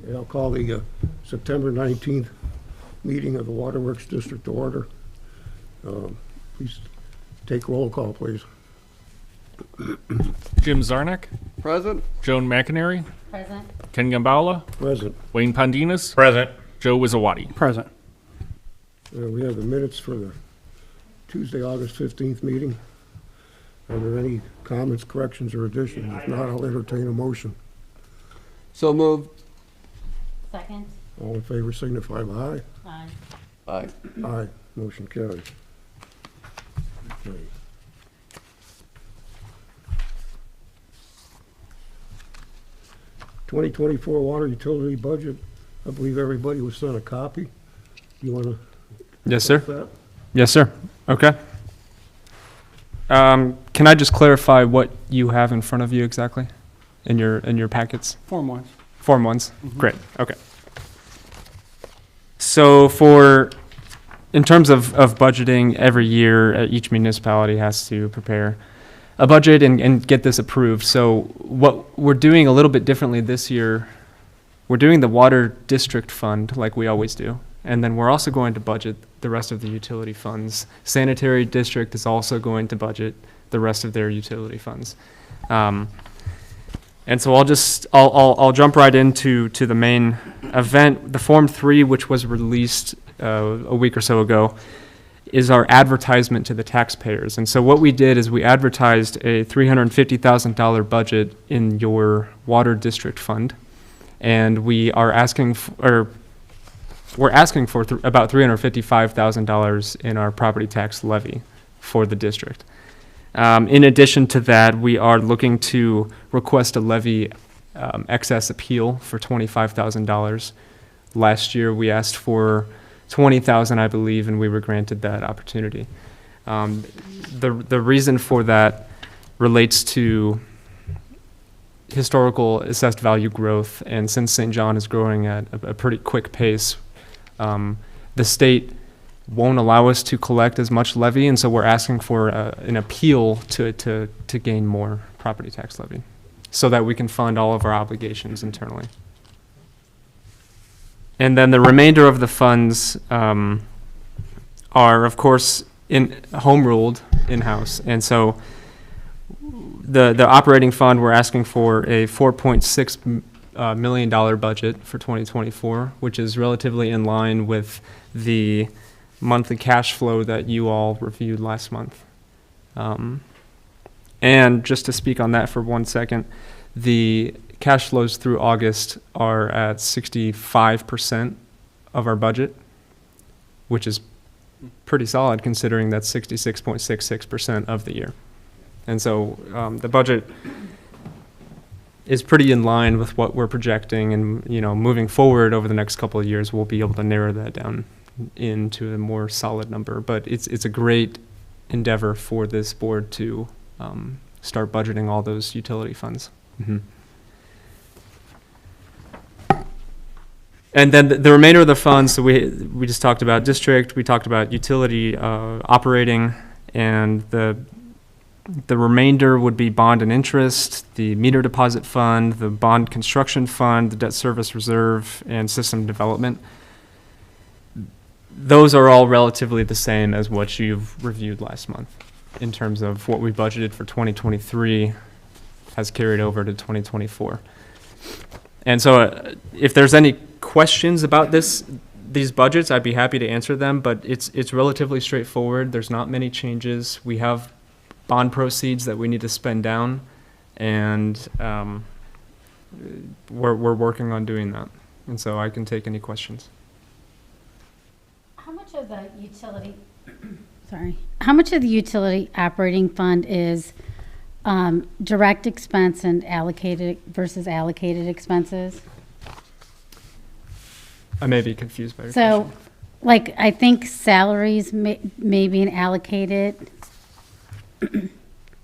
And I'll call the September 19th meeting of the Waterworks District to order. Please take roll call, please. Jim Zarnik, Present. Joan McInerney, Present. Ken Gambala, Present. Wayne Pondinas, Present. Joe Wizawati. Present. We have the minutes for the Tuesday, August 15th meeting. Are there any comments, corrections, or additions? If not, I'll entertain a motion. So moved. Second. All in favor signify by aye. Aye. Aye. Aye. Motion carries. Okay. $2024 water utility budget. I believe everybody was sent a copy. You want to? Yes, sir. That? Yes, sir. Okay. Can I just clarify what you have in front of you exactly in your packets? Form 1. Form ones? Great. Okay. So in terms of budgeting, every year each municipality has to prepare a budget and get this approved. So what we're doing a little bit differently this year, we're doing the water district fund like we always do. And then we're also going to budget the rest of the utility funds. Sanitary district is also going to budget the rest of their utility funds. And so I'll jump right into the main event. The Form 3, which was released a week or so ago, is our advertisement to the taxpayers. And so what we did is we advertised a $350,000 budget in your water district fund, and we are asking for about $355,000 in our property tax levy for the district. In addition to that, we are looking to request a levy excess appeal for $25,000. Last year, we asked for $20,000, I believe, and we were granted that opportunity. The reason for that relates to historical assessed value growth, and since St. John is growing at a pretty quick pace, the state won't allow us to collect as much levy, and so we're asking for an appeal to gain more property tax levy so that we can fund all of our obligations internally. And then the remainder of the funds are, of course, home ruled in-house. And so the operating fund, we're asking for a $4.6 million budget for 2024, which is relatively in line with the monthly cash flow that you all reviewed last month. And just to speak on that for 1 second, the cash flows through August are at 65% of our budget, which is pretty solid considering that's 66.66% of the year. And so the budget is pretty in line with what we're projecting, and moving forward over the next couple of years, we'll be able to narrow that down into a more solid number. But it's a great endeavor for this board to start budgeting all those utility funds. Mm-hmm. And then the remainder of the funds, so we just talked about district, we talked about utility operating, and the remainder would be bond and interest, the meter deposit fund, the bond construction fund, the debt service reserve, and system development. Those are all relatively the same as what you've reviewed last month in terms of what we budgeted for 2023 has carried over to 2024. And so if there's any questions about these budgets, I'd be happy to answer them, but it's relatively straightforward. There's not many changes. We have bond proceeds that we need to spend down, and we're working on doing that. And so I can take any questions. How much of the utility, how much of the utility operating fund is direct expense and allocated versus allocated expenses? I may be confused by your So, question. like, I think salaries may be an allocated,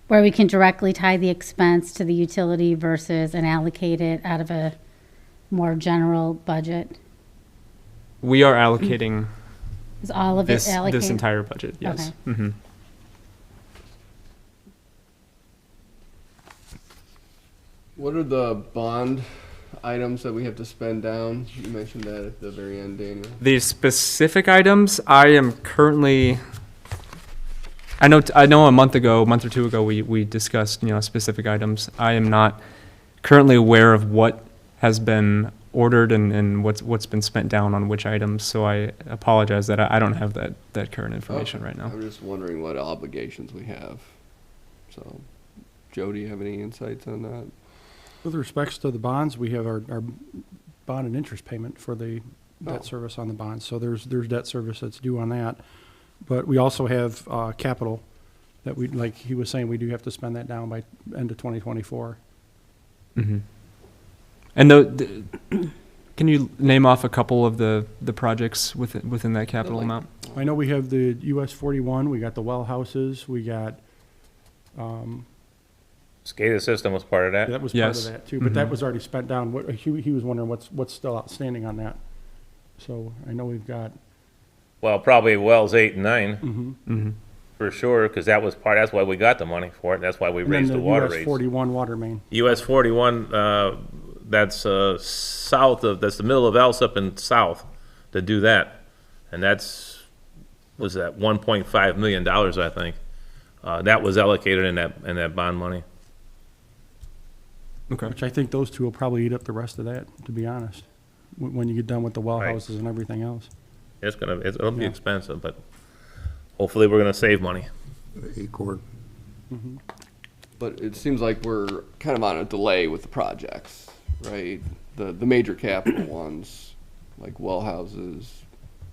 where we can directly tie the expense to the utility versus an allocated out of a more general budget. We are allocating Is all of it allocated? this entire budget, yes. Okay. Mm-hmm. What are the bond items that we have to spend down? You mentioned that at the very end, Daniel. The specific items, I am currently, I know a month or two ago, we discussed, specific items. I am not currently aware of what has been ordered and what's been spent down on which items, so I apologize that I don't have that current information Okay. right now. I'm just wondering what obligations we have. So, Joe, do you have any insights on that? With respects to the bonds, we have our bond and interest payment for the Oh. debt service on the bonds. So there's debt service that's due on that. But we also have capital that we, like he was saying, we do have to spend that down by end of 2024. Mm-hmm. And can you name off a couple of the projects within that capital Like- amount? I know we have the US 41, we got the well houses, we got, SCADA system was part of that. that was part Yes. of that too. But that Mhm. was already spent down. He was wondering what's still outstanding on that. So I know we've got, Well, probably wells 8 and 9 Mm-hmm. for sure, because that's why we got the money for it. That's why we and then raised the the water US rates. 41 water main. US 41, that's south of, that's the middle of Alsop and south to do that. And was that $1.5 million, I think. That was allocated in that bond money. Okay. Which I think those two will probably eat up the rest of that, to be honest, when you get done with the well Right. houses and everything else. It'll be Yeah. expensive, but hopefully we're gonna save money. Acord. But it seems like we're kind of on a delay with the projects, right? The major capital ones, like well houses,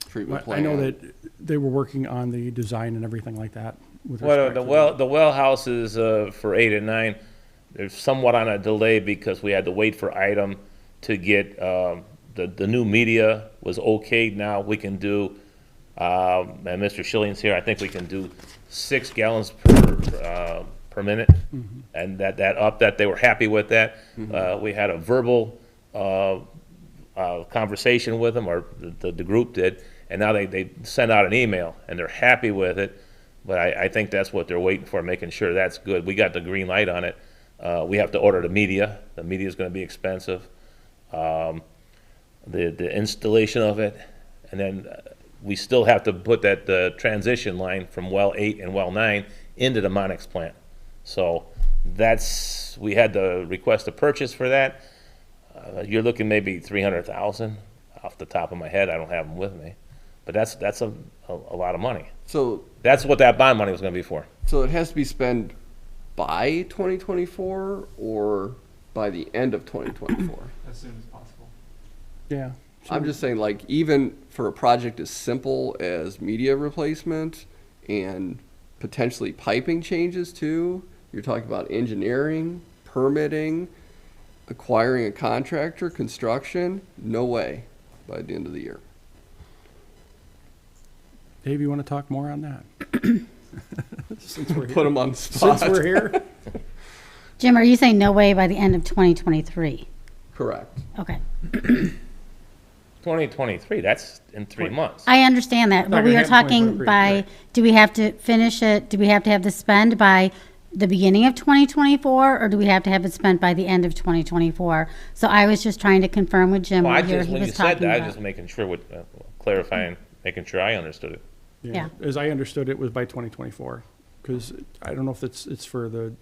treatment But I plant. know that they were working on the design and everything like that with Well, respect the to well, the well houses, for 8 and 9, they're somewhat on a delay because we had to wait for item to get, the new media was okayed now. We can do, and Mr. Schilling's here, I think we can do 6 gallons per minute. And that they were happy with that. We had a verbal, conversation with them, or the group did, and now they sent out an email, and they're happy with it. But I think that's what they're waiting for, making sure that's good. We got the green light on it. We have to order the media. The media's gonna be expensive. The installation of it, and then we still have to put that transition line from well 8 and well 9 into the Monix plant. So we had to request a purchase for that. You're looking maybe 300,000 off the top of my head. I don't have them with me, but that's a lot of money. So, That's what that bond money was gonna be for. so it has to be spent by 2024 or by the end of 2024? As soon as possible. Yeah. I'm just saying, like, even for a project as simple as media replacement and potentially piping changes too, you're talking about engineering, permitting, acquiring a contractor, construction, no way by the end of the year. Dave, you want to talk more on that? Since we're Put here. them on the spot. Since we're here. Jim, are you saying no way by the end of 2023? Correct. Okay. 2023, that's in 3 months. I understand that, but Not we gonna are happen talking 2023, by, right. do we have to finish it, do we have to have the spend by the beginning of 2024, or do we have to have it spent by the end of 2024? So I was just trying to confirm with Jim Well, what he when you was said talking that, I was about. just making sure, clarifying, making sure I understood it. Yeah. As I understood it was by 2024, because I don't know if it's for the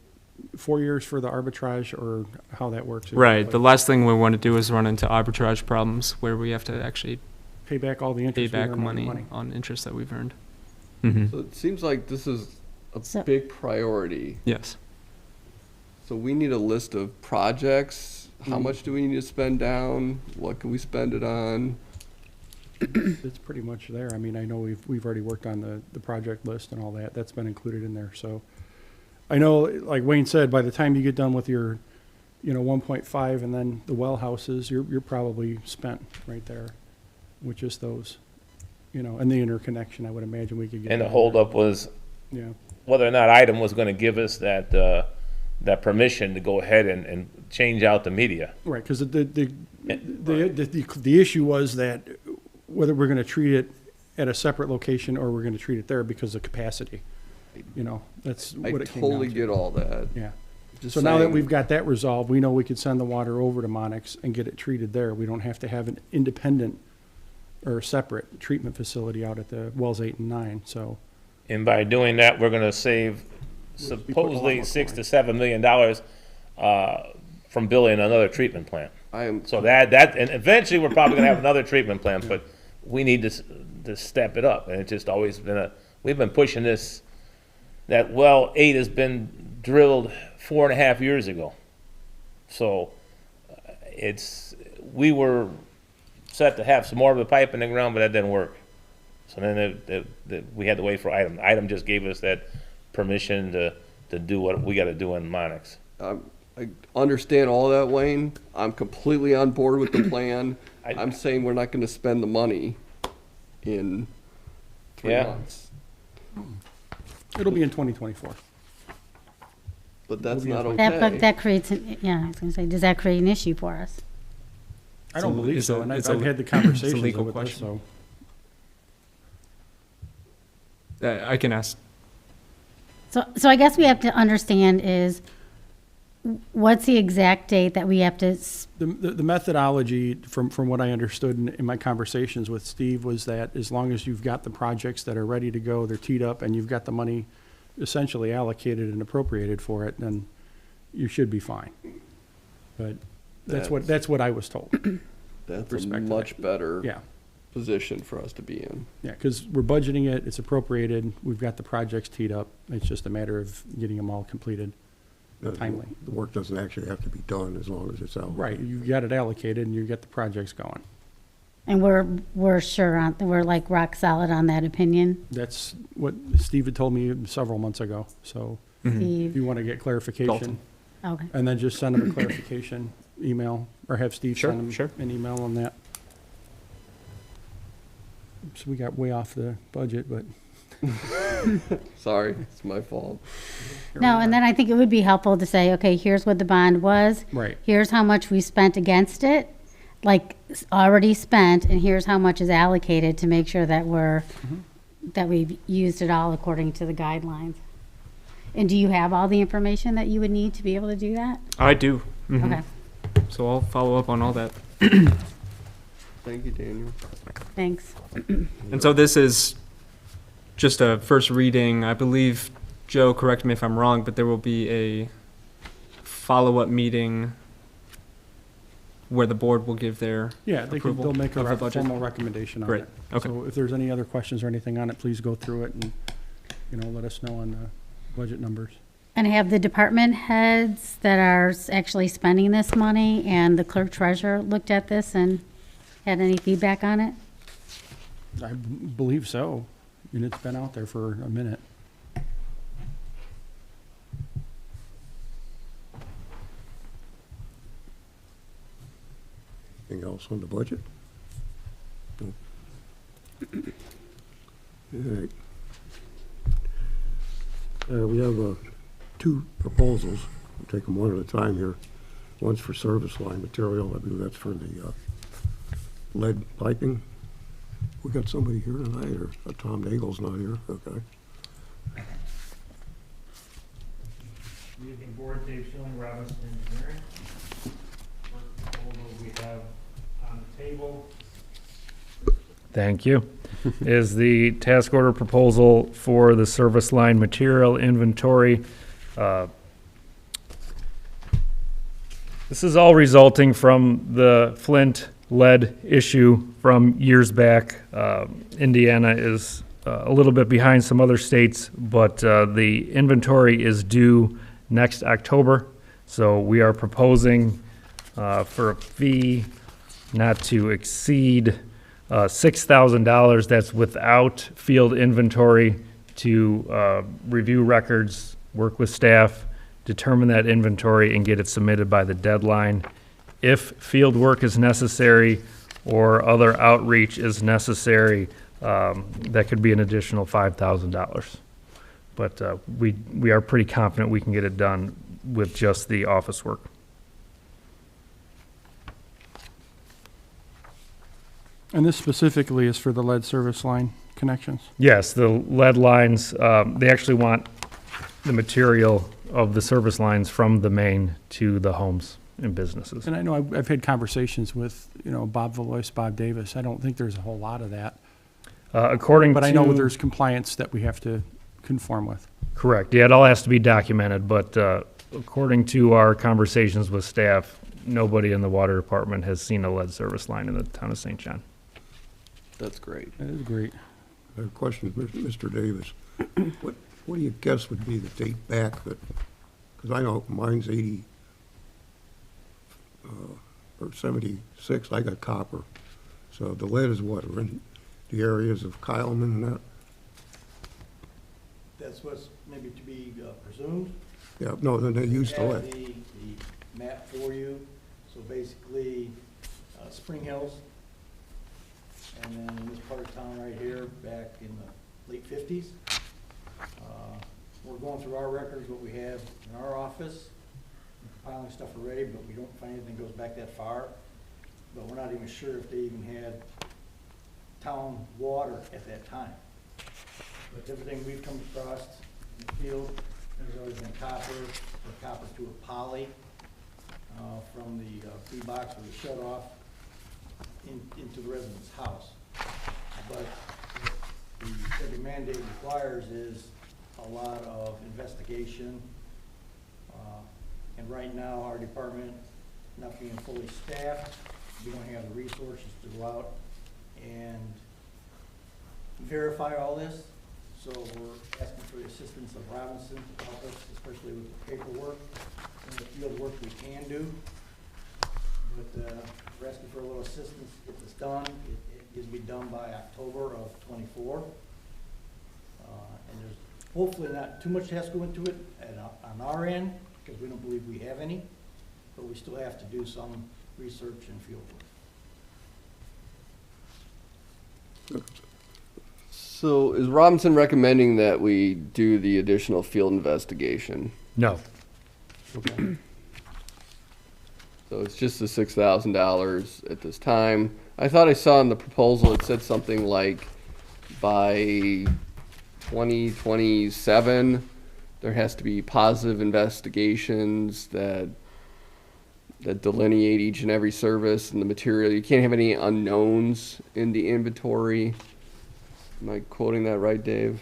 4 years for the arbitrage or how that works. Right. The exactly. last thing we want to do is run into arbitrage problems where we have to actually Pay back all the pay interest. we back earned on the money on interest that we've earned. Mm-hmm. So it seems like this is a So- big priority. Yes. So we need a list of projects. How Mm. much do we need to spend down? What can we spend it on? It's pretty much there. I mean, I know we've already worked on the project list and all that. That's been included in there, so. I know, like Wayne said, by the time you get done with your, 1.5 and then the well houses, you're probably spent right there with just those, and the interconnection, I would imagine we could get. And the that. holdup was Yeah, whether or not item was gonna give us that permission to go ahead and change out the media. right, because the issue was that whether we're gonna treat it at a separate location or we're gonna treat it there because of capacity. That's I what it came down totally to. get all that. Yeah. Just So now that saying- we've got that resolved, we know we could send the water over to Monix and get it treated there. We don't have to have an independent or separate treatment facility out at the wells 8 and 9, so. And by doing that, we're gonna save putting a lot supposedly more $6 corn. to $7 million, from building another treatment plant. I am, So and eventually, we're probably gonna have another treatment plant, but we need to step it up, and it's just always been we've been pushing this, that well 8 has been drilled 4.5 years ago. So, we were set to have some more of the pipe in the ground, but that didn't work. So then we had to wait for Item. Item just gave us that permission to do what we gotta do in Monix. I understand all that, Wayne. I'm completely on board with the plan. I'm saying we're not gonna spend the money in 3 Yeah. months. It'll be in 2024. But that's not That, okay. that creates, yeah, I was gonna say, does that create an issue for us? I don't believe it's so, a- and it's I've a- had the conversations legal with this, question. so. I can ask. So I guess we have to understand is, what's the exact date that we have to, The methodology, from what I understood in my conversations with Steve, was that as long as you've got the projects that are ready to go, they're teed up, and you've got the money essentially allocated and appropriated for it, then you should be fine. But that's what I was told. That's a respect to much better Yeah, position for us to be in. yeah, because we're budgeting it, it's appropriated, we've got the projects teed up. It's just a matter of getting them all completed. Timely. The work doesn't actually have to be done as long as it's out. Right, you've got it allocated and you've got the projects going. and we're sure on, we're like rock solid on that opinion, That's what Steve had told me several months ago, so if Steve? you want to get clarification, Dalton. Okay. and then just send him a clarification email, or have Steve Sure, send him sure. an email on that. So we got way off the budget, but Sorry, it's my fault. No, and then I think it would be helpful to say, okay, here's what the bond was. Right. Here's how much we spent against it, like, already spent, and here's how much is allocated to make sure that that we've used it all according to the guidelines. And do you have all the information that you would need to be able to do that? I do. Mhm. Okay, So I'll follow up on all that. Thank you, Daniel. thanks. And so this is just a first reading. I believe, Joe, correct me if I'm wrong, but there will be a follow-up meeting where the board will give their yeah, approval they'll make a of the budget. formal recommendation on Great. it. Okay. So if there's any other questions or anything on it, please go through it and, let us know on the budget numbers. And have the department heads that are actually spending this money and the clerk treasurer looked at this and had any feedback on it? I believe so, and it's been out there for a minute. Anything else on the budget? No. All right. We have two proposals. We'll take them one at a time here. One's for service line material. I believe that's for the lead piping. We got somebody here tonight, or Tom Nagel's not here? Okay. Good evening, Board. Dave Schilling, Robinson Engineering. First proposal we have on the table. Thank you. Is the task order proposal for the service line material inventory. This is all resulting from the Flint lead issue from years back. Indiana is a little bit behind some other states, but the inventory is due next October. So we are proposing for a fee not to exceed $6,000. That's without field inventory, to review records, work with staff, determine that inventory, and get it submitted by the deadline. If field work is necessary or other outreach is necessary, that could be an additional $5,000. But we are pretty confident we can get it done with just the office work. And this specifically is for the lead service line connections? Yes, the lead lines, they actually want the material of the service lines from the main to the homes and businesses. And I know I've had conversations with, Bob Valois, Bob Davis. I don't think there's a whole lot of that. According But to. I know there's compliance that we have to conform with. Correct. Yeah, it all has to be documented, but according to our conversations with staff, nobody in the water department has seen a lead service line in the town of St. John. That's great. That is great. I have a question, Mr. Davis. What do you guess would be the date back that, because I know mine's 80, or 76, I got copper. So the lead is what, are in the areas of Kyleman and that? That's what's maybe to be presumed. Yeah, no, then they used the We lead. have the map for you, so basically, Spring Hills, and then in this part of town right here, back in the late 50s. We're going through our records, what we have in our office, compiling stuff already, but we don't find anything goes back that far. But we're not even sure if they even had town water at that time. But everything we've come across in the field, there's always been copper, or copper to a poly, from the feed box or the shut off into the resident's house. But what the mandate requires is a lot of investigation. And right now, our department, not being fully staffed, we don't have the resources to go out and verify all this. So we're asking for the assistance of Robinson to help us, especially with the paperwork and the field work we can do. But we're asking for a little assistance to get this done. It is to be done by October of '24. And there's hopefully not too much has to go into it on our end, because we don't believe we have any, but we still have to do some research and field work. So is Robinson recommending that we do the additional field investigation? No. Okay. So it's just the $6,000 at this time. I thought I saw in the proposal, it said something like by 2027, there has to be positive investigations that delineate each and every service and the material. You can't have any unknowns in the inventory. Am I quoting that right, Dave?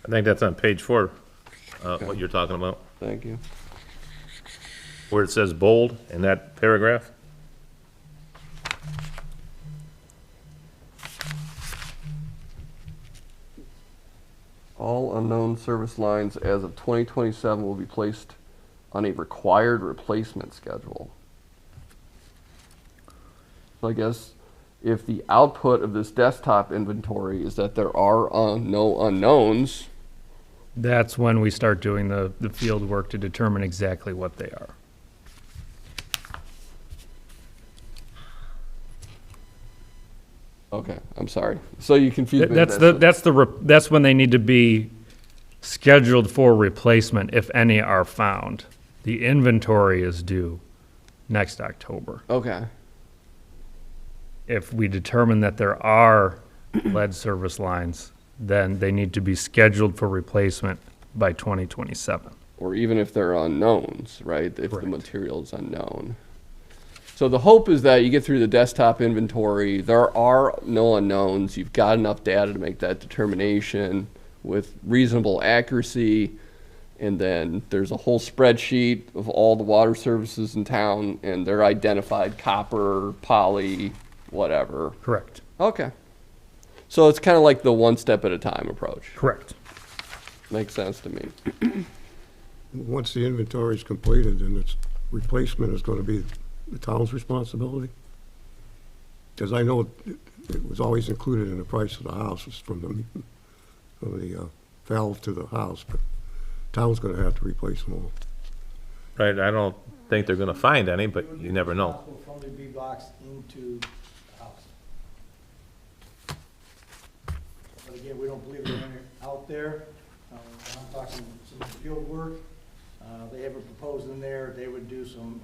I think that's on page 4, what you're talking about, Thank you. where it says bold in that paragraph. All unknown service lines as of 2027 will be placed on a required replacement schedule. So I guess if the output of this desktop inventory is that there are no unknowns, That's when we start doing the field work to determine exactly what they are. okay, I'm sorry. So you confused me. That's when they need to be scheduled for replacement, if any are found. The inventory is due next October. Okay, If we determine that there are lead service lines, then they need to be scheduled for replacement by 2027. or even if they're unknowns, right? If the Correct. material is unknown. So the hope is that you get through the desktop inventory, there are no unknowns, you've got enough data to make that determination with reasonable accuracy, and then there's a whole spreadsheet of all the water services in town, and they're identified copper, poly, whatever. Correct. Okay. So it's kind of like the one step at a time approach. Correct. Makes sense to me. Once the inventory is completed, then its replacement is going to be the town's responsibility? Because I know it was always included in the price of the house, it's from the valve to the house, but town's going to have to replace them all. Right, I don't think they're gonna find any, but you never know. Responsible from the B box into the house. But again, we don't believe they're out there. I'm talking some field work. They have it proposed in there, they would do some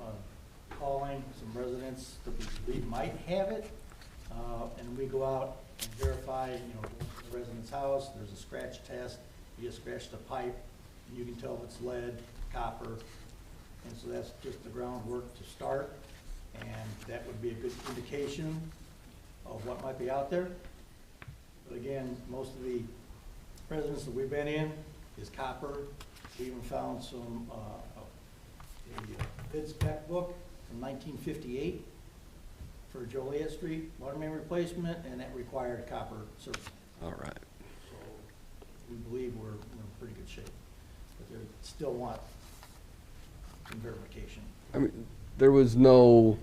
calling, some residents that we believe might have it. And we go out and verify, go to the resident's house, there's a scratch test, you just scratch the pipe, and you can tell if it's lead, copper, and so that's just the groundwork to start, and that would be a good indication of what might be out there. But again, most of the residents that we've been in is copper. We even found some, a bid spec book from 1958 for Joliet Street water main replacement, and that required copper service. All right. So we believe we're in pretty good shape, but they still want some verification. I mean, there was no,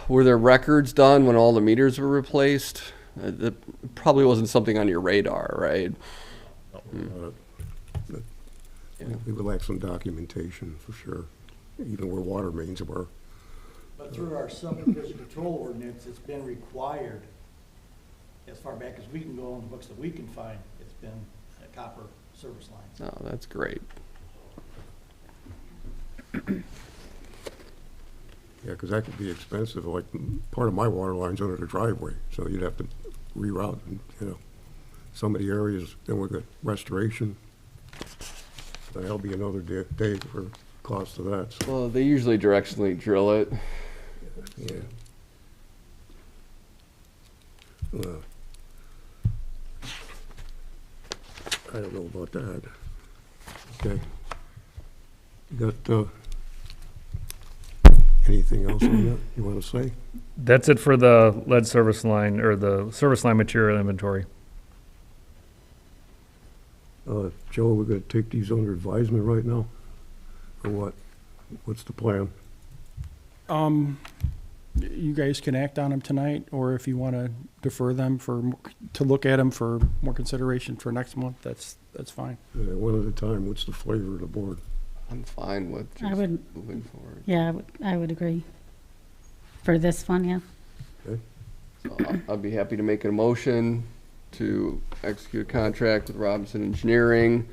were there records done when all the meters were replaced? That probably wasn't something on your radar, right? We would like some documentation for sure, even where water mains were. But through our subdivision control ordinance, it's been required, as far back as we can go in the books that we can find, it's been a copper service line. Oh, that's great. Yeah, because that could be expensive, like part of my water line's under the driveway, so you'd have to reroute, and, you know, some of the areas, then we got restoration. That'll be another day for cost of that, so, Well, they usually directionally drill it. yeah. Well, I don't know about that. Okay. You got, anything else on that you want to say? That's it for the lead service line, or the service line material inventory. Joe, we're gonna take these under advisement right now, or what? What's the plan? You guys can act on them tonight, or if you want to defer them to look at them for more consideration for next month, that's fine. One at a time, what's the flavor of the board? I'm fine with I just would- moving forward. Yeah, I would agree. For this one, yeah. Okay, So I'd be happy to make a motion to execute a contract with Robinson Engineering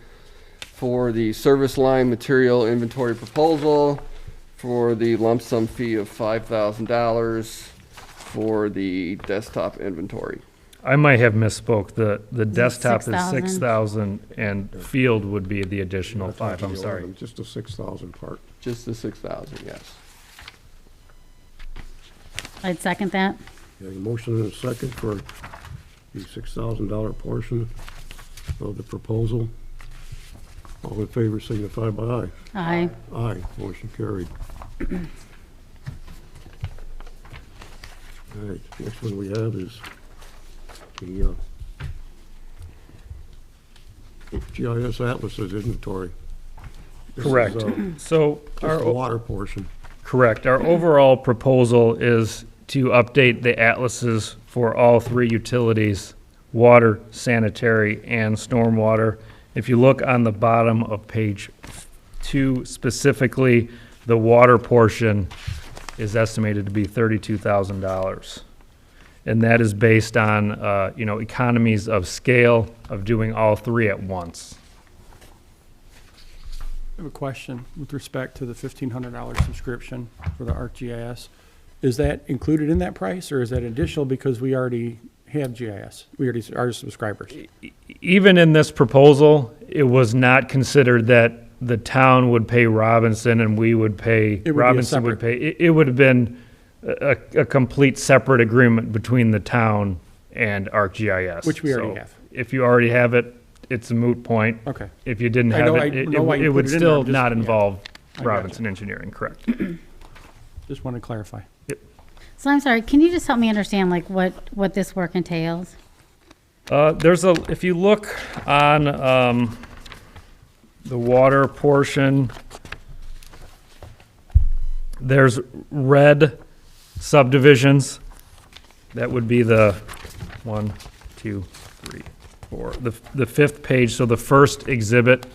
for the service line material inventory proposal for the lump sum fee of $5,000 for the desktop inventory. I might have misspoke. The desktop is 6,000? 6,000 and field would be the additional Not 5, I'm talking sorry. the Just the 6,000 part. Just the 6,000, yes. I'd second that. Yeah, a motion and a second for the $6,000 portion of the proposal. All in favor signify by aye. Aye. Aye, motion carried. All right, next one we have is the GIS atlases inventory. This is, Correct. So Just the water portion. correct. Our overall proposal is to update the atlases for all 3 utilities: water, sanitary, and stormwater. If you look on the bottom of page 2, specifically, the water portion is estimated to be $32,000. And that is based on, economies of scale of doing all 3 at once. I have a question with respect to the $1,500 subscription for the ArcGIS. Is that included in that price, or is that additional because we already have GIS? We already are subscribers. Even in this proposal, it was not considered that the town would pay Robinson and we would pay, It would be a Robinson would pay. It would have been a complete separate agreement between the town and ArcGIS. Which we already So have. If you already have it, it's a moot point. Okay. If you didn't I have know- it, I it know why you it would put it in there, still I'm just- not yeah. involve I gotcha. Robinson Engineering, correct? Just want to clarify. So I'm sorry, can you just help me understand, like, what this work entails? If you look on the water portion, there's red subdivisions. That would be the 1, 2, 3, 4, the 5th page, so the first exhibit.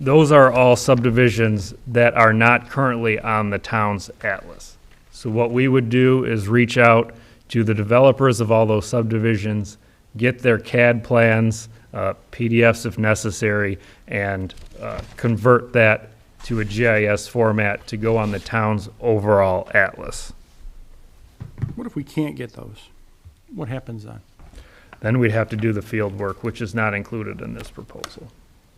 Those are all subdivisions that are not currently on the town's atlas. So what we would do is reach out to the developers of all those subdivisions, get their CAD plans, PDFs if necessary, and convert that to a GIS format to go on the town's overall atlas. What if we can't get those? What happens then? Then we'd have to do the field work, which is not included in this proposal.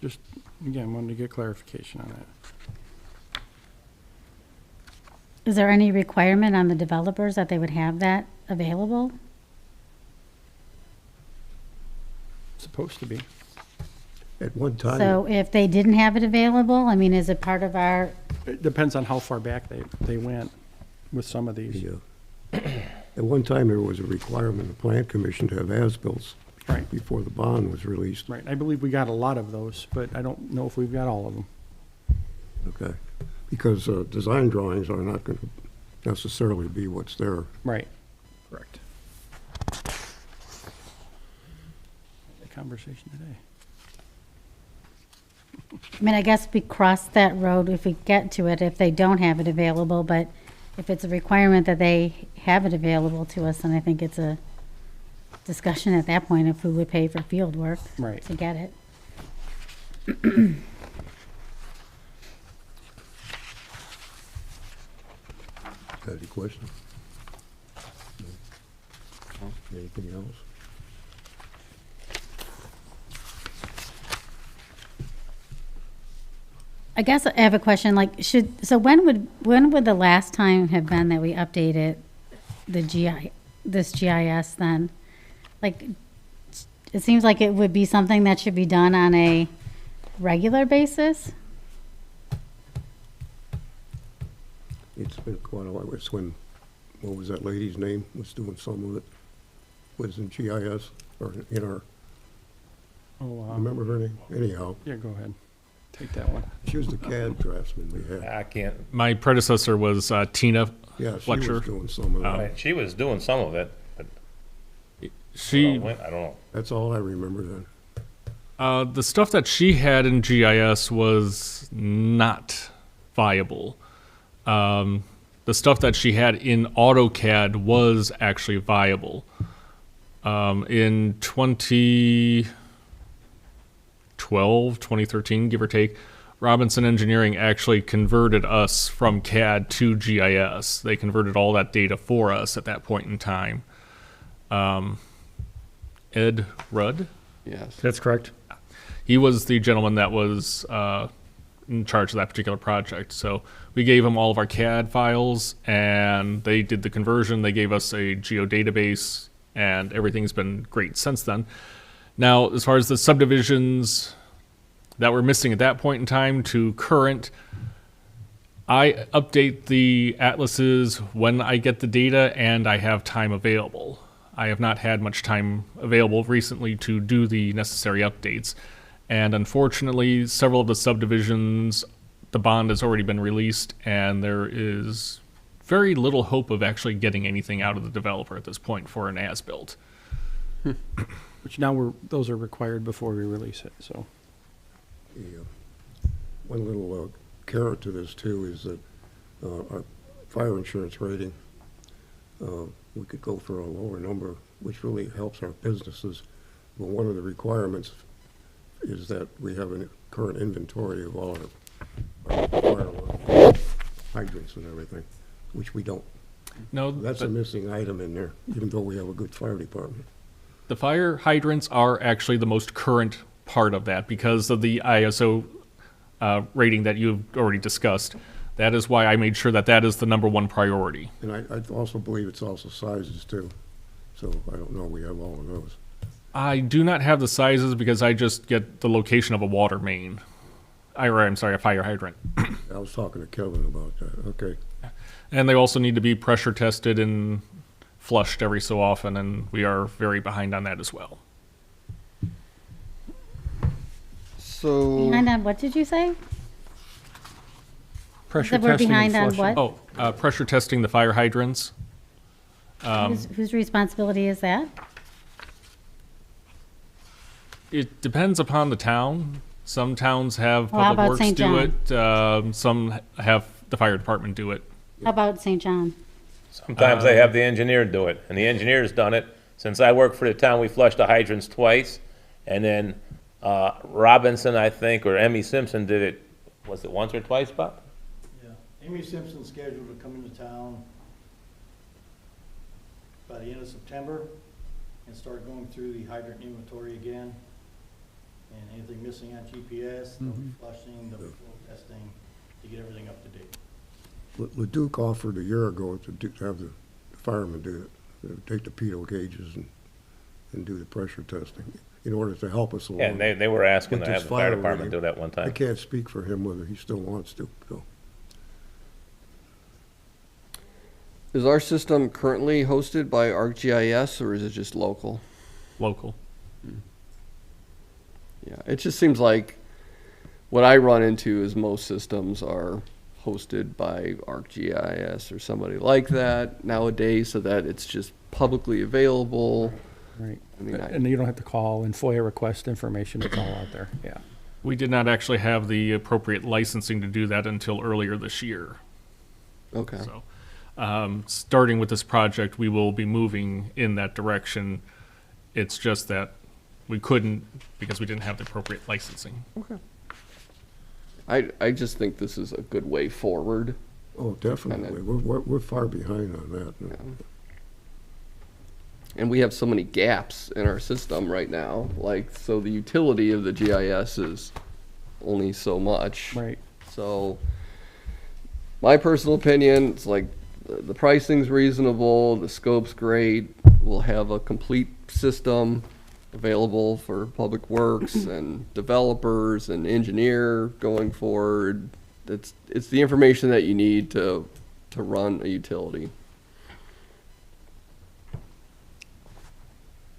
Just, again, wanted to get clarification on that. Is there any requirement on the developers that they would have that available? Supposed to be. At one time. So if they didn't have it available, I mean, is it part of our, It depends on how far back they went with some of these. The, at one time, there was a requirement of the Plan Commission to have as-bills Right. before the bond was released. Right, I believe we got a lot of those, but I don't know if we've got all of them. Okay, because design drawings are not going to necessarily be what's there. Right. Correct. The conversation today. I mean, I guess we cross that road if we get to it, if they don't have it available, but if it's a requirement that they have it available to us, then I think it's a discussion at that point of who would pay for field work Right. to get it. Got any questions? No? Anything else? I guess I have a question, like, so when would the last time have been that we updated this GIS then? Like, it seems like it would be something that should be done on a regular basis? It's been quite a while. It's when, what was that lady's name, was doing some of it, was in GIS, or in our, Oh, remember her name? Anyhow, yeah, go ahead. Take that one. she was the CAD draftsman we had. I can't, My predecessor was Tina Yeah, she was Fletcher. doing some of that. she was doing some of it, but She, I don't know. That's all I remember then. the stuff that she had in GIS was not viable. The stuff that she had in AutoCAD was actually viable. In 2012, 2013, give or take, Robinson Engineering actually converted us from CAD to GIS. They converted all that data for us at that point in time. Ed Rudd, Yes. That's correct. he was the gentleman that was in charge of that particular project. So we gave him all of our CAD files, and they did the conversion. They gave us a geodatabase, and everything's been great since then. Now, as far as the subdivisions that were missing at that point in time to current, I update the atlases when I get the data and I have time available. I have not had much time available recently to do the necessary updates. And unfortunately, several of the subdivisions, the bond has already been released, and there is very little hope of actually getting anything out of the developer at this point for an as-built. Which now those are required before we release it, so. One little carrot to this too is that our fire insurance rating, we could go for a lower number, which really helps our businesses. But one of the requirements is that we have a current inventory of all our fire alarm hydrants and everything, which we don't. No, That's a missing item in there, even though we have a good fire department. the fire hydrants are actually the most current part of that because of the ISO rating that you've already discussed. That is why I made sure that that is the number one priority. And I also believe it's also sizes too. So I don't know, we have all of those. I do not have the sizes because I just get the location of a water main. I'm sorry, a fire hydrant. I was talking to Kevin about that, okay. And they also need to be pressure tested and flushed every so often, and we are very behind on that as well. So, Behind on, what did you say? Pressure That we're testing and behind on flushing. what? Pressure testing the fire hydrants. Whose responsibility is that? It depends upon the town. Some towns have Well, how Public about Works St. do it. Some have the fire department do it. How about St. John? Sometimes they have the engineer do it, and the engineer's done it. Since I work for the town, we flushed the hydrants twice, and then Robinson, I think, or Emmy Simpson did it, was it once or twice, Bob? Yeah, Amy Simpson's scheduled to come into town by the end of September and start going through the hydrant inventory again. and anything missing on GPS, they'll be flushing, they'll be flow testing to get everything up to date. Leduc offered a year ago to have the firemen do it, take the pitot gauges and do the pressure testing in order to help us along. Yeah, and they were asking with to this have the fire fire department rating. do that one I time. can't speak for him whether he still wants to, so. Is our system currently hosted by ArcGIS or is it just local? Local. Yeah, it just seems like what I run into is most systems are hosted by ArcGIS or somebody like that nowadays, so that it's just publicly available. Right. I mean, And you don't have to call and FOIA request information, it's all out there, yeah. We did not actually have the appropriate licensing to do that until earlier this year. Okay. So, starting with this project, we will be moving in that direction. It's just that we couldn't because we didn't have the appropriate licensing. Okay. I just think this is a good way forward. Oh, definitely. We're far behind on that. Yeah. And we have so many gaps in our system right now. Like, so the utility of the GIS is only so much. Right. So, my personal opinion, it's like the pricing's reasonable, the scope's great. We'll have a complete system available for public works and developers and engineer going forward. It's the information that you need to run a utility.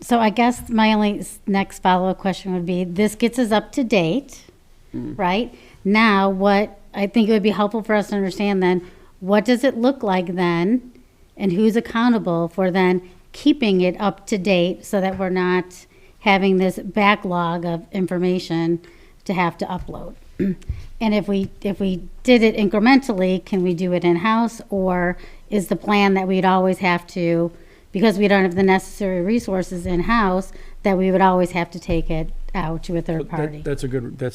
So I guess my only next follow-up question would be, this gets us up to date, right? Now, what I think it would be helpful for us to understand then, what does it look like then? And who's accountable for then keeping it up to date so that we're not having this backlog of information to have to upload? And if we did it incrementally, can we do it in-house? Or is the plan that we'd always have to, because we don't have the necessary resources in-house, that we would always have to take it out to a third party? That's a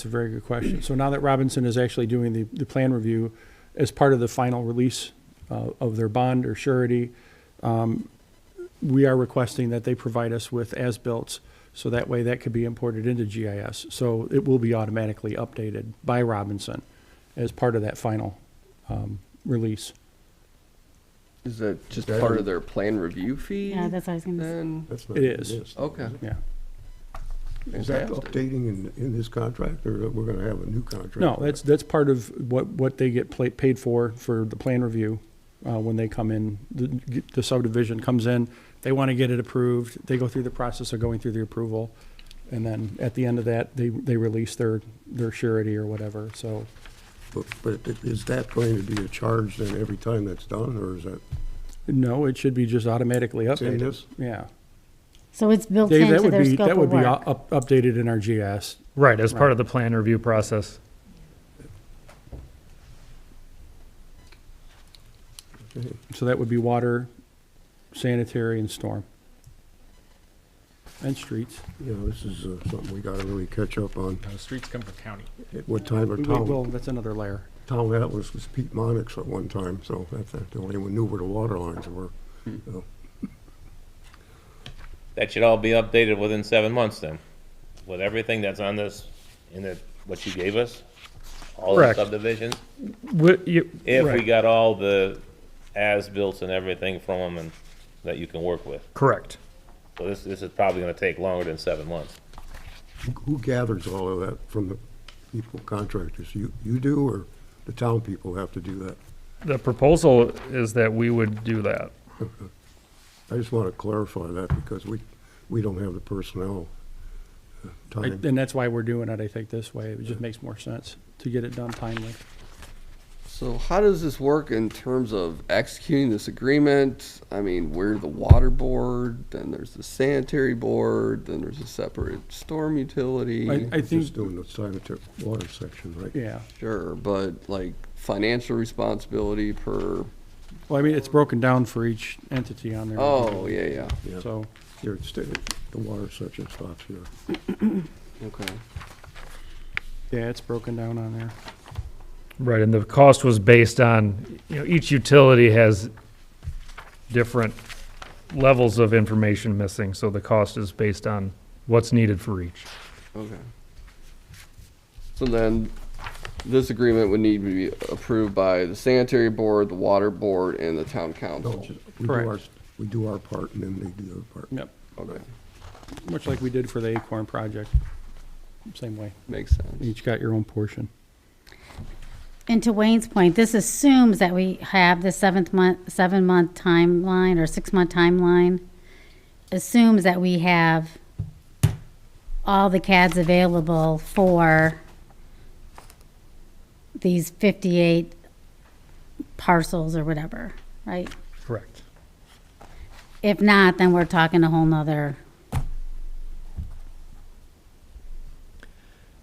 very good question. So now that Robinson is actually doing the plan review as part of the final release of their bond or surety, we are requesting that they provide us with as-built, so that way that could be imported into GIS. So it will be automatically updated by Robinson as part of that final release. Is that just part of their plan review fee? Yeah, that's what I was gonna say. Then, That's not It in is. this, okay. Yeah. Is that Fantastic. updating in this contract, or we're gonna have a new contract? No, that's part of what they get paid for the plan review, when they come in, the subdivision comes in, they want to get it approved, they go through the process of going through the approval, and then at the end of that, they release their surety or whatever, so. But is that going to be a charge then every time that's done, or is that, No, it should be just automatically it's in updated. this? Yeah. So it's built Dave, into their scope that of would be work. updated in our GIS. Right, as part Right. of the plan review process. Okay. So that would be water, sanitary, and storm. And streets. You know, this is something we gotta really catch up on. Streets come from county. At what time of Well, town, that's another layer. town Atlas was Pete Monix at one time, so that's the only one knew where the water lines were. So, That should all be updated within 7 months then, with everything that's on this, what you gave us, all the Correct. subdivisions. Right. If we got all the as-built and everything from them and that you can work with. Correct. So this is probably gonna take longer than 7 months. who gathers all of that from the people, contractors? You do, or the town people have to do that? The proposal is that we would do that. I just wanna clarify that because we don't have the personnel time. And that's why we're doing it, I think, this way. It just makes more sense to get it done timely. So how does this work in terms of executing this agreement? I mean, we're the water board, then there's the sanitary board, then there's a separate storm utility. I think, Just doing the sanitary water section, right? yeah. Sure, but like financial responsibility per, Well, I mean, it's broken down for each entity on there. oh, yeah, Yeah. So, Here, the water section stops here. okay. yeah, it's broken down on there. Right, and the cost was based on, each utility has different levels of information missing, so the cost is based on what's needed for each. Okay. So then, this agreement would need to be approved by the sanitary board, the water board, and the town council. Correct. We do our part and then they do their part. Yep, Okay, much like we did for the Acorn project. Same way. makes sense. Each got your own portion. And to Wayne's point, this assumes that we have the 7-month timeline or 6-month timeline. Assumes that we have all the CADs available for these 58 parcels or whatever, right? Correct. If not, then we're talking a whole nother,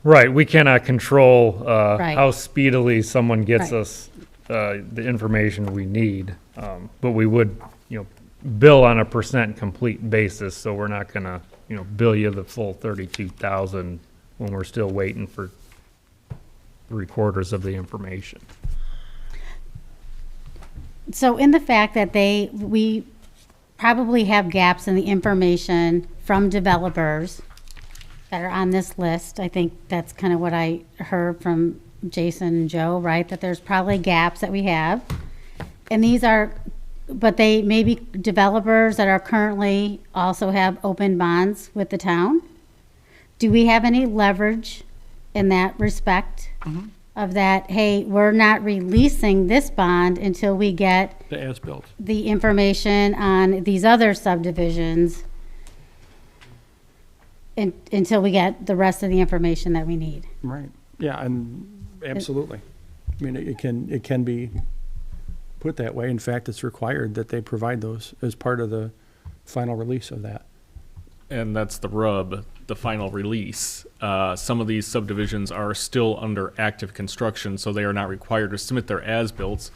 Right, we cannot control Right. how speedily someone gets Right. us the information we need. But we would, bill on a percent complete basis, so we're not gonna, bill you the full 32,000 when we're still waiting for 3/4 of the information. so in the fact that we probably have gaps in the information from developers that are on this list. I think that's kind of what I heard from Jason and Joe, right? That there's probably gaps that we have. And these are, but they may be developers that are currently also have open bonds with the town. Do we have any leverage in that respect? Of that, hey, we're not releasing this bond until we get The as-built. the information on these other subdivisions until we get the rest of the information that we need. Right, yeah, and absolutely. I mean, it can be put that way. In fact, it's required that they provide those as part of the final release of that. And that's the rub, the final release. Some of these subdivisions are still under active construction, so they are not required to submit their as-built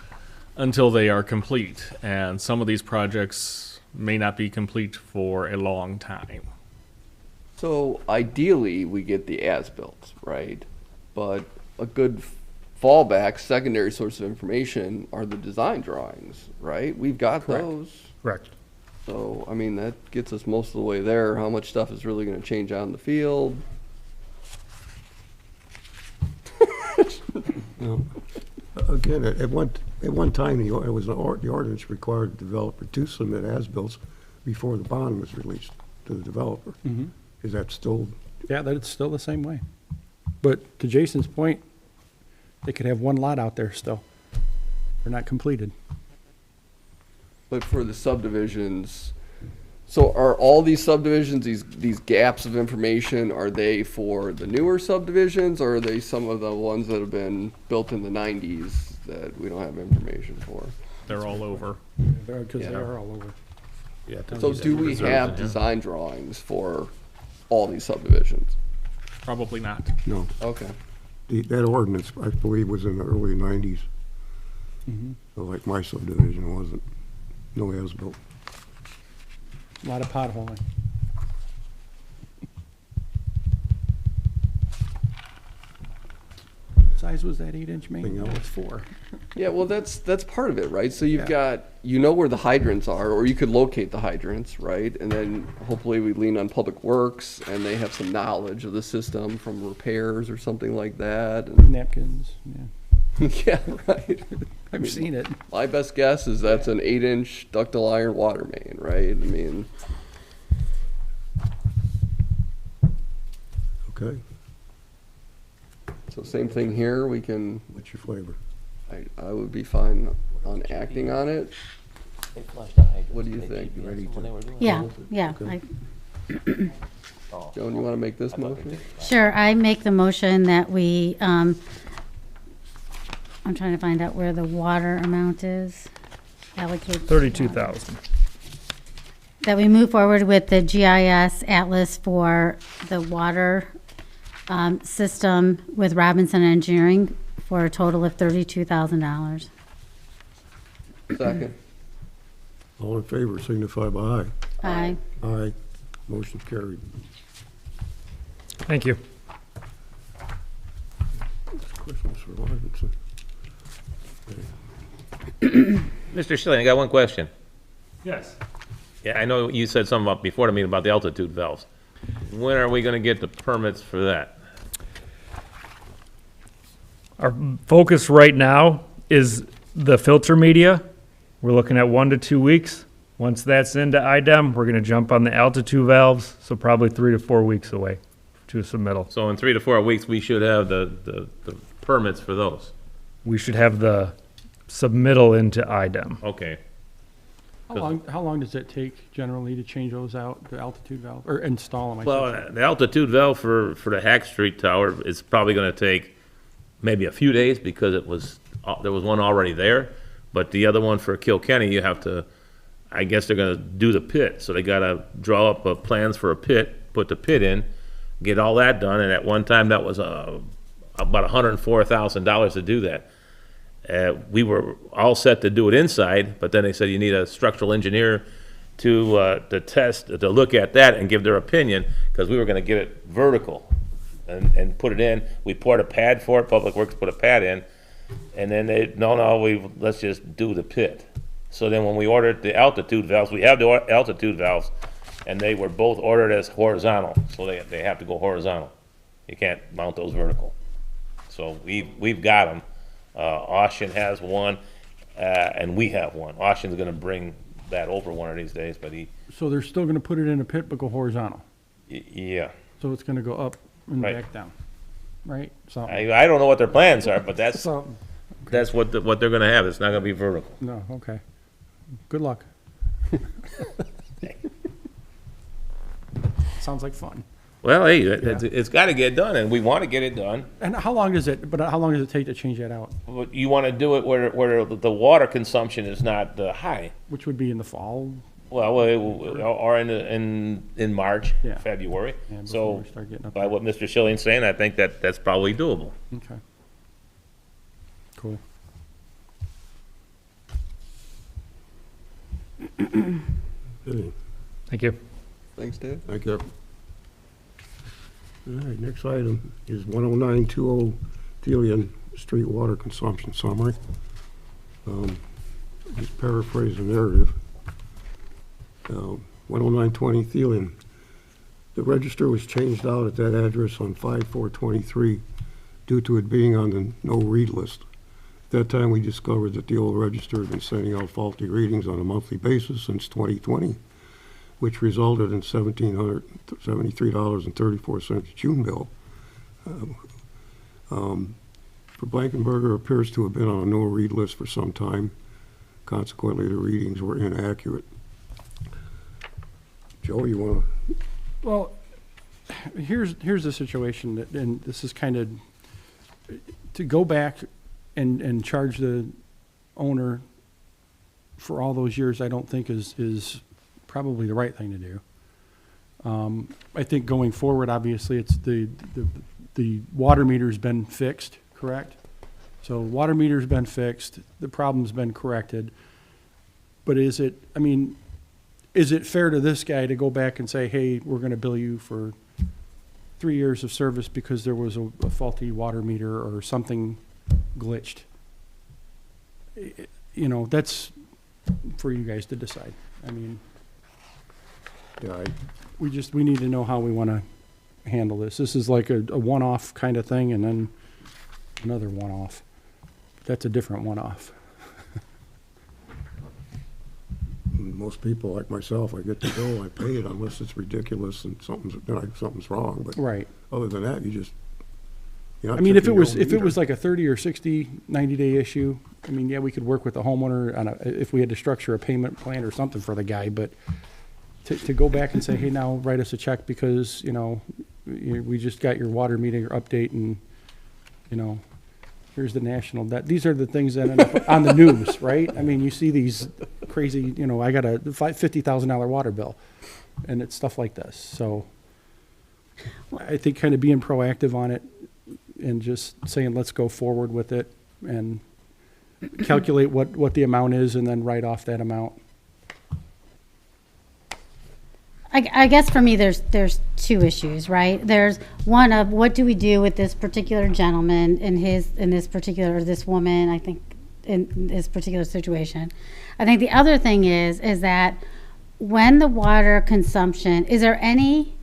until they are complete. And some of these projects may not be complete for a long time. So ideally, we get the as-built, right? But a good fallback, secondary source of information are the design drawings, right? We've got Correct. those. Correct. So, I mean, that gets us most of the way there. How much stuff is really gonna change out in the field? Now, again, at one time, the ordinance required the developer to submit as-bills before the bond was released to the developer. Is that still, Yeah, that it's still the same way. But to Jason's point, they could have one lot out there still. They're not completed. But for the subdivisions, so are all these subdivisions, these gaps of information, are they for the newer subdivisions, or are they some of the ones that have been built in the 90s that we don't have information for? They're all over. Because they Yeah. are all over. So do we have design drawings for all these subdivisions? Probably not. no, Okay. that ordinance, I believe, was in the early 90s. So like my subdivision wasn't, no as-built. A lot of potholing. What size was that 8-inch main? Thing No, else. it's 4. Yeah, well, that's part of it, right? So you've Yeah. got, where the hydrants are, or you could locate the hydrants, right? And then hopefully we lean on Public Works, and they have some knowledge of the system from repairs or something like that. And Napkins, yeah. yeah, right. I've seen it. My best guess is that's an 8-inch ductile iron water main, right? I mean, Okay, so same thing here. We can. what's your flavor? I would be fine on acting on it. What do you think? You ready to? Yeah, yeah. Joan, you want to make this motion? Sure, I make the motion that we, I'm trying to find out where the water amount is allocated. 32,000. That we move forward with the GIS atlas for the water system with Robinson Engineering for a total of $32,000. Second. All in favor, signify by aye. Aye. Aye, motion carried. Thank you. Christmas for Robinson. Mr. Schilling, I got one question. Yes. Yeah, I know you said something about, before the meeting about the altitude valves. When are we gonna get the permits for that? Our focus right now is the filter media. We're looking at 1 to 2 weeks. Once that's into IDEM, we're going to jump on the altitude valves, so probably 3 to 4 weeks away to a submittal. So in 3 to 4 weeks, we should have the permits for those. We should have the submittal into IDEM. Okay. How long does it take generally to change those out, the altitude valve, or install them? I should say? Well, the altitude valve for the Hack Street Tower is probably gonna take maybe a few days because there was one already there. But the other one for Kilkenny, you have to, I guess they're gonna do the pit. So they gotta draw up plans for a pit, put the pit in, get all that done. And at one time, that was about $104,000 to do that. We were all set to do it inside, but then they said you need a structural engineer to test, to look at that and give their opinion, because we were gonna get it vertical and put it in. We poured a pad for it, Public Works put a pad in, and then let's just do the pit. So then when we ordered the altitude valves, we have the altitude valves, and they were both ordered as horizontal, so they have to go horizontal. You can't mount those vertical. So we've got them. Austin has one, and we have one. Austin's gonna bring that over one of these days, but So they're still gonna put it in a pit but go horizontal? yeah. So it's gonna go up and Right. back down, right? So, I don't know what their plans are, but that's so, what they're gonna have. It's not gonna be vertical. no, okay. Good luck. Sounds like fun. Well, hey, it's gotta get done, and we wanna get it done. And how long does it take to change that out? But you wanna do it where the water consumption is not high. Which would be in the fall? Well, or in March, Yeah. February. Yeah, before So we start getting up by there. what Mr. Schilling's saying, I think that's probably doable. Okay. Cool. Okay, Thank you. Thanks, Dave. thank you. All right, next item is 10920 Thelian Street Water Consumption Summary. Just paraphrase the narrative. 10920 Thelian. The register was changed out at that address on 5/4/23 due to it being on the no-read list. At that time, we discovered that the old register had been sending out faulty readings on a monthly basis since 2020, which resulted in $1,773.34 June bill. For Blankenberger appears to have been on a no-read list for some time. Consequently, the readings were inaccurate. Joe, you want to? Well, here's the situation, and this is kind of, to go back and charge the owner for all those years, I don't think is probably the right thing to do. I think going forward, obviously, it's the water meter's been fixed, correct? So water meter's been fixed, the problem's been corrected. But is it fair to this guy to go back and say, hey, we're gonna bill you for 3 years of service because there was a faulty water meter or something glitched? That's for you guys to decide. Yeah, We need to know how we want to handle this. This is like a one-off kind of thing, and then another one-off. That's a different one-off. most people like myself, I get the bill, I pay it unless it's ridiculous and something's wrong. But Right. other than that, you're not I mean, if it checking was, your own if it meter. was like a 30 or 60, 90-day issue, yeah, we could work with the homeowner on if we had to structure a payment plan or something for the guy, but to go back and say, hey, now write us a check because, we just got your water meter update and, here's the national debt. These are the things that end up on the news, right? I mean, you see these crazy, I got a $50,000 water bill, and it's stuff like this. So I think kind of being proactive on it and just saying, let's go forward with it and calculate what the amount is and then write off that amount. I guess for me, there's two issues, right? There's one of what do we do with this particular gentleman this woman, I think, in this particular situation. I think the other thing is that when the water consumption, is there any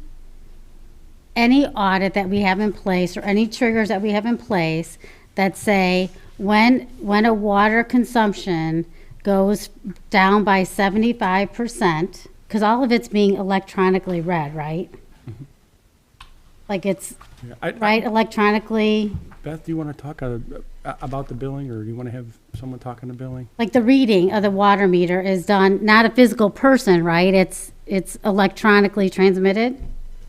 audit that we have in place or any triggers that we have in place that say when a water consumption goes down by 75%, because all of it's being electronically read, right? Like it's, Yeah, right, electronically, Beth, do you want to talk about the billing, or do you want to have someone talking the billing? like the reading of the water meter is done, not a physical person, right? It's electronically transmitted?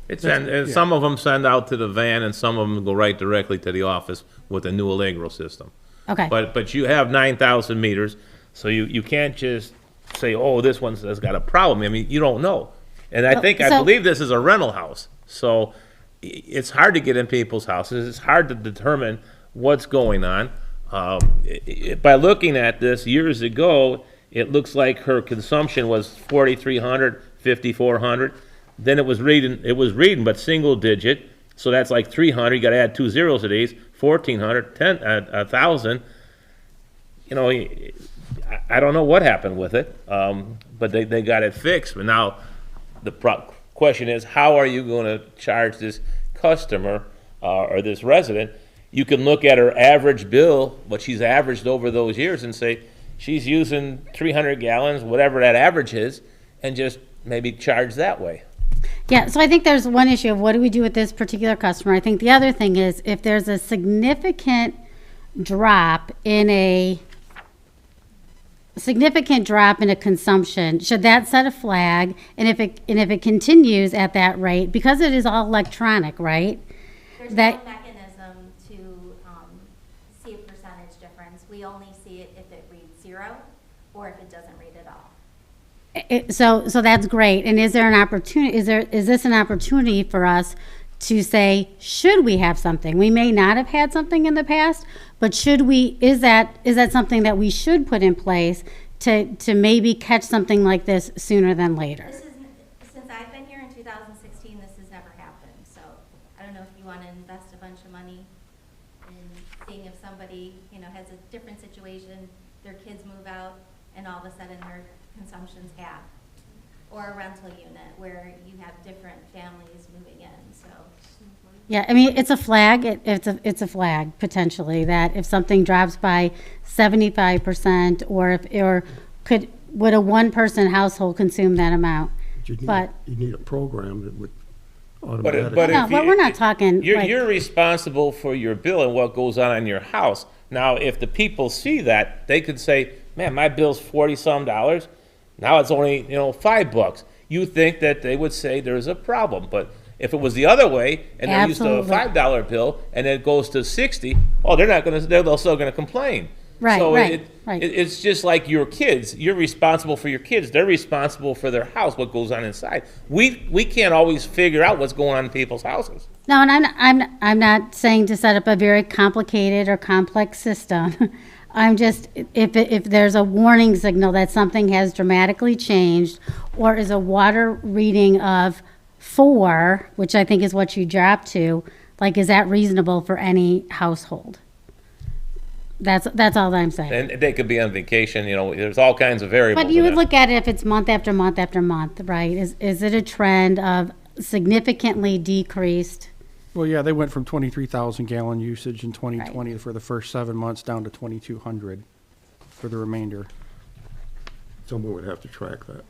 And some of them send out to the van, and some of them go right directly to the office with the new Allegro system. Okay. But you have 9,000 meters, so you can't just say, oh, this one has got a problem. I mean, you don't know. And I believe this is a rental house, so it's hard to get in people's houses. It's hard to determine what's going on. By looking at this years ago, it looks like her consumption was 4,300, 5,400. Then it was reading, but single digit. So that's like 300. You got to add 2 zeros to these. 1,400, 1,000. You know, I don't know what happened with it, but they got it fixed. But now the question is, how are you going to charge this customer or this resident? You can look at her average bill, what she's averaged over those years, and say she's using 300 gallons, whatever that average is, and just maybe charge that way. Yeah, so I think there's one issue of what do we do with this particular customer. I think the other thing is if there's a significant drop in a consumption, should that set a flag? And if it continues at that rate, because it is all electronic, right? There's That- no mechanism to see a percentage difference. We only see it if it reads 0 or if it doesn't read at all. So that's great. And is there an opportunity, is this an opportunity for us to say, should we have something? We may not have had something in the past, but is that something that we should put in place to maybe catch something like this sooner than later? Since I've been here in 2016, this has never happened. So I don't know if you want to invest a bunch of money in seeing if somebody, has a different situation, their kids move out, and all of a sudden their consumption's half. Or a rental unit where you have different families moving in, so. Yeah, I mean, it's a flag, it's a flag potentially, that if something drops by 75%, would a one-person household consume that amount? You But- need a program that would But automatically. No, but we're not talking, like, You're responsible for your bill and what goes on in your house. Now, if the people see that, they could say, man, my bill's $40-some. Now it's only, $5. You think that they would say there's a problem, but if it was the other way and they're used to a Absolutely. $5 bill and it goes to 60, they're still gonna complain. Right, So right, right. it's just like your kids. You're responsible for your kids. They're responsible for their house, what goes on inside. We can't always figure out what's going on in people's houses. no, and I'm not saying to set up a very complicated or complex system. I'm just, if there's a warning signal that something has dramatically changed, or is a water reading of 4, which I think is what you dropped to, like, is that reasonable for any household? That's all that I'm saying. And they could be on vacation, there's all kinds of variables. But you in would it. look at it if it's month after month after month, right? Is it a trend of significantly decreased? Well, yeah, they went from 23,000 gallon usage in 2020 for the first 7 months down to 2,200 for the remainder. Someone would have to track that.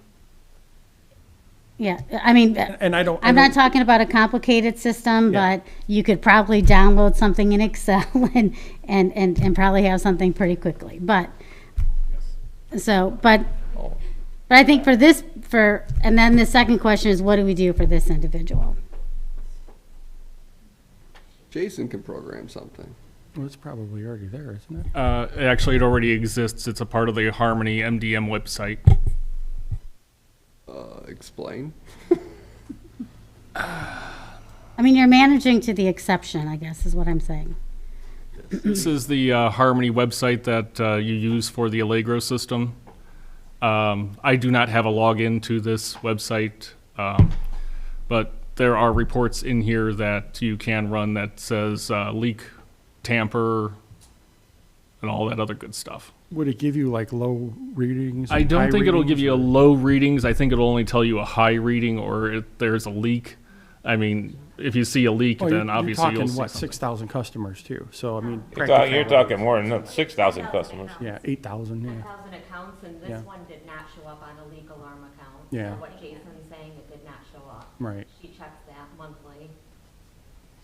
Yeah, I mean, And I don't. I'm not talking about a complicated system, Yeah. but you could probably download something in Excel and probably have something pretty quickly. But, but I think and then the second question is, what do we do for this individual? Jason can program something. Well, it's probably already there, isn't it? Actually, it already exists. It's a part of the Harmony MDM website. Explain. I mean, you're managing to the exception, I guess, is what I'm saying. This is the Harmony website that you use for the Allegro system. I do not have a login to this website, but there are reports in here that you can run that says leak, tamper, and all that other good stuff. Would it give you like low readings? I and don't high think it'll give readings, you or- low readings. I think it'll only tell you a high reading or if there's a leak. I mean, if you see a leak, Well, then obviously you're you'll talking, see what, something. 6,000 customers too, so I mean. You're practically- talking more than 6,000 customers. Yeah, 8,000, yeah. 1,000 accounts, and Yeah. this one did not show up on a leak alarm account. Yeah. So what Jason's saying, it did not show up. Right. She checks that monthly.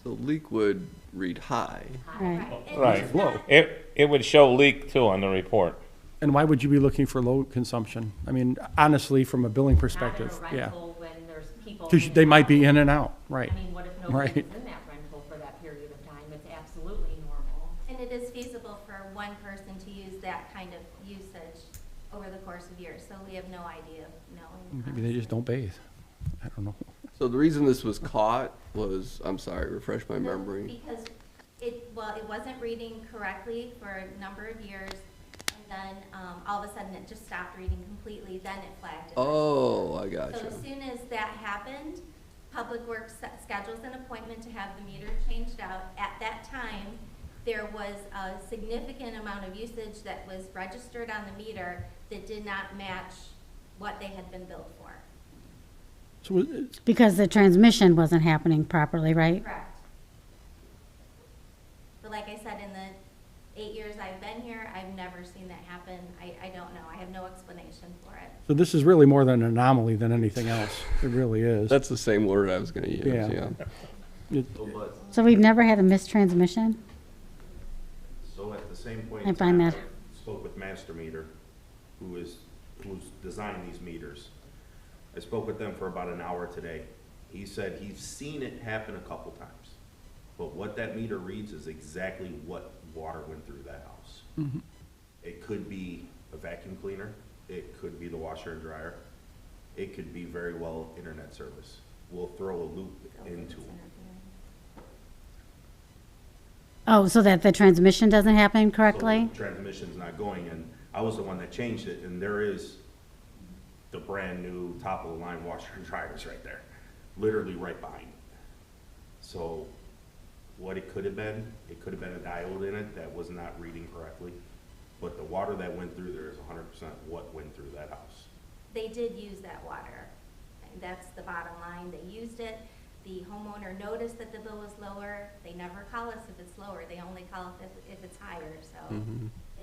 So leak would read high. Right. And Right. it's not- It would show leak too on the report. And why would you be looking for low consumption? I mean, honestly, from a billing Not in perspective, a yeah. rental when there's people. 'Cause in they and might be out. in and out, right. I mean, what if Right. nobody's in that rental for that period of time? It's absolutely normal. And it is feasible for one person to use that kind of usage over the course of years, so we have no idea of knowing. Maybe they just don't bathe. I don't know. So the reason this was caught was, I'm sorry, refresh my No, memory. Because it wasn't reading correctly for a number of years, and then, all of a sudden it just stopped reading completely, then it flagged it. Oh, I So gotcha. as soon as that happened, Public Works schedules an appointment to have the meter changed out. At that time, there was a significant amount of usage that was registered on the meter that did not match what they had been billed for. So it's- Because the transmission wasn't happening properly, right? Correct. But like I said, in the 8 years I've been here, I've never seen that happen. I don't know. I have no explanation for it. so this is really more than an anomaly than anything else. It really is. That's the same word I was gonna use, Yeah. yeah. It- So we've never had a missed transmission? So at the same point I in find time, that- I spoke with Master Meter, who's designed these meters. I spoke with them for about an hour today. He said he's seen it happen a couple times. But what that meter reads is exactly what water went through that house. It could be a vacuum cleaner, it could be the washer and dryer, it could be very well internet service. We'll throw a loop into them. Oh, so that the transmission doesn't happen So correctly? the transmission's not going, and I was the one that changed it, and there is the brand-new top-of-the-line washer and dryers right there, literally right behind it. So what it could have been a diode in it that was not reading correctly, but the water that went through there is 100% what went through that house. They did use that water. And that's the bottom line. They used it. The homeowner noticed that the bill was lower. They never call us if it's lower. They only call us if it's higher. So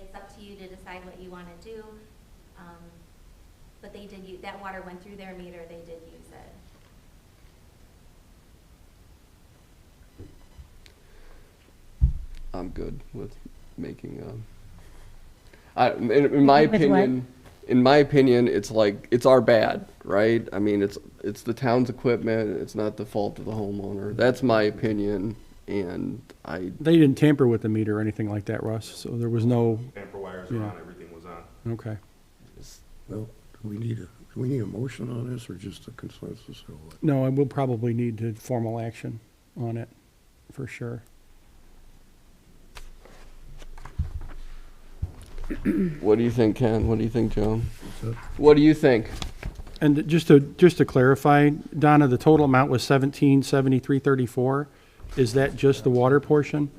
it's up to you to decide what you want to do. But they did use, that water went through their meter. They did use it. I'm good with making, in my With what? opinion, it's like, it's our bad, right? I mean, it's the town's equipment, it's not the fault of the homeowner. That's my opinion, and They didn't tamper with the meter or anything like that, Russ, so there was no, Amper wires were Yeah. on, everything was on. okay. Well, do we need a motion on this or just a consensus or what? No, I will probably need to formal action on it, for sure. what do you think, Ken? What do you think, Joan? that? What do you think? And just to clarify, Donna, the total amount was 1773.34. Is that just the water portion?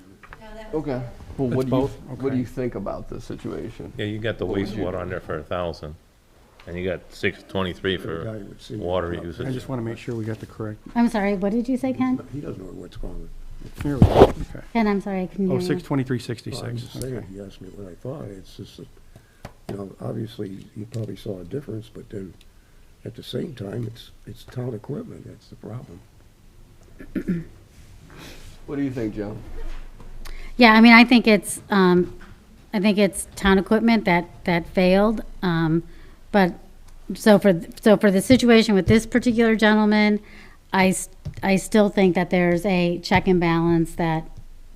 No, that was Okay. Well, That's what do you, both? what do Okay. you think about this situation? Yeah, you got the wastewater on there for 1,000, and you got 623 The for guy would see water it. I usage. just want to make sure we got the correct. I'm sorry, what did you say, Ken? He doesn't know what's going on. Here we go. Okay. Ken, I'm sorry, I couldn't Oh, hear you. 623.66. Well, I'm just saying, he asked me what I thought. It's just that, obviously, you probably saw a difference, but then, at the same time, it's town equipment. That's the problem. What do you think, Joan? Yeah, I mean, I think it's town equipment that failed. But, so for the situation with this particular gentleman, I still think that there's a check and balance, that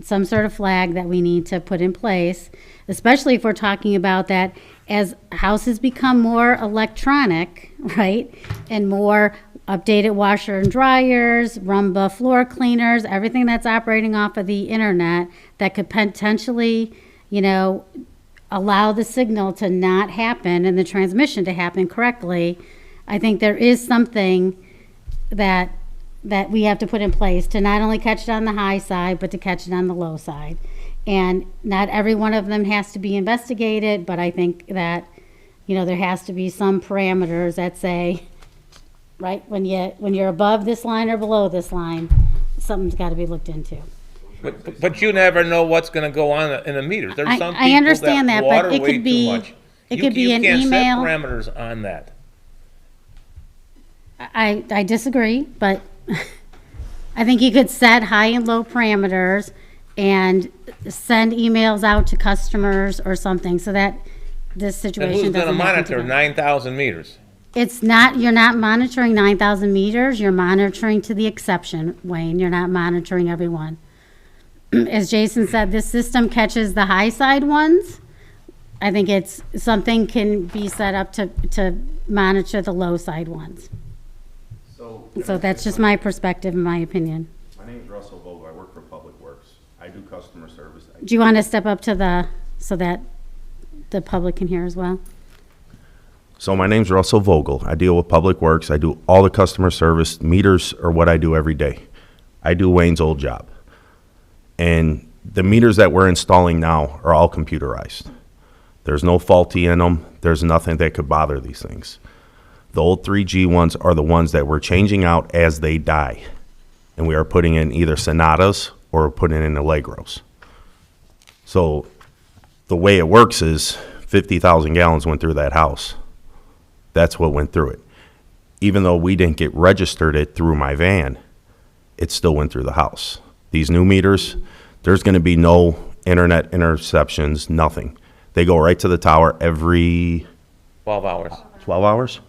some sort of flag that we need to put in place, especially if we're talking about that as houses become more electronic, right? And more updated washer and dryers, Roomba floor cleaners, everything that's operating off of the internet that could potentially, allow the signal to not happen and the transmission to happen correctly. I think there is something that we have to put in place to not only catch it on the high side, but to catch it on the low side. And not every one of them has to be investigated, but I think that, there has to be some parameters that say, right? When you're above this line or below this line, something's got to be looked into. But you never know what's gonna go on in the meters. There's I some people understand that, but water it way could be- too much. it You- could be an You email. can't set parameters on that. I disagree, but I think you could set high and low parameters and send emails out to customers or something so that this Then situation who's doesn't gonna happen monitor again. 9,000 meters? It's not, you're not monitoring 9,000 meters, you're monitoring to the exception, Wayne, you're not monitoring everyone. As Jason said, this system catches the high side ones. I think it's, something can be set up to monitor the low side ones. So that's just my perspective and my opinion. My name's Russell Vogel. I work for Public Works. I do customer service. Do you want to step up to so that the public can hear as well? So my name's Russell Vogel. I deal with Public Works. I do all the customer service. Meters are what I do every day. I do Wayne's old job. And the meters that we're installing now are all computerized. There's no faulty in them. There's nothing that could bother these things. The old 3G ones are the ones that we're changing out as they die. And we are putting in either Sonatas or we're putting in Allegros. So the way it works is 50,000 gallons went through that house. That's what went through it. Even though we didn't get registered it through my van, it still went through the house. These new meters, there's going to be no internet interceptions, nothing. They go right to the tower every 12 hours. 12 hours?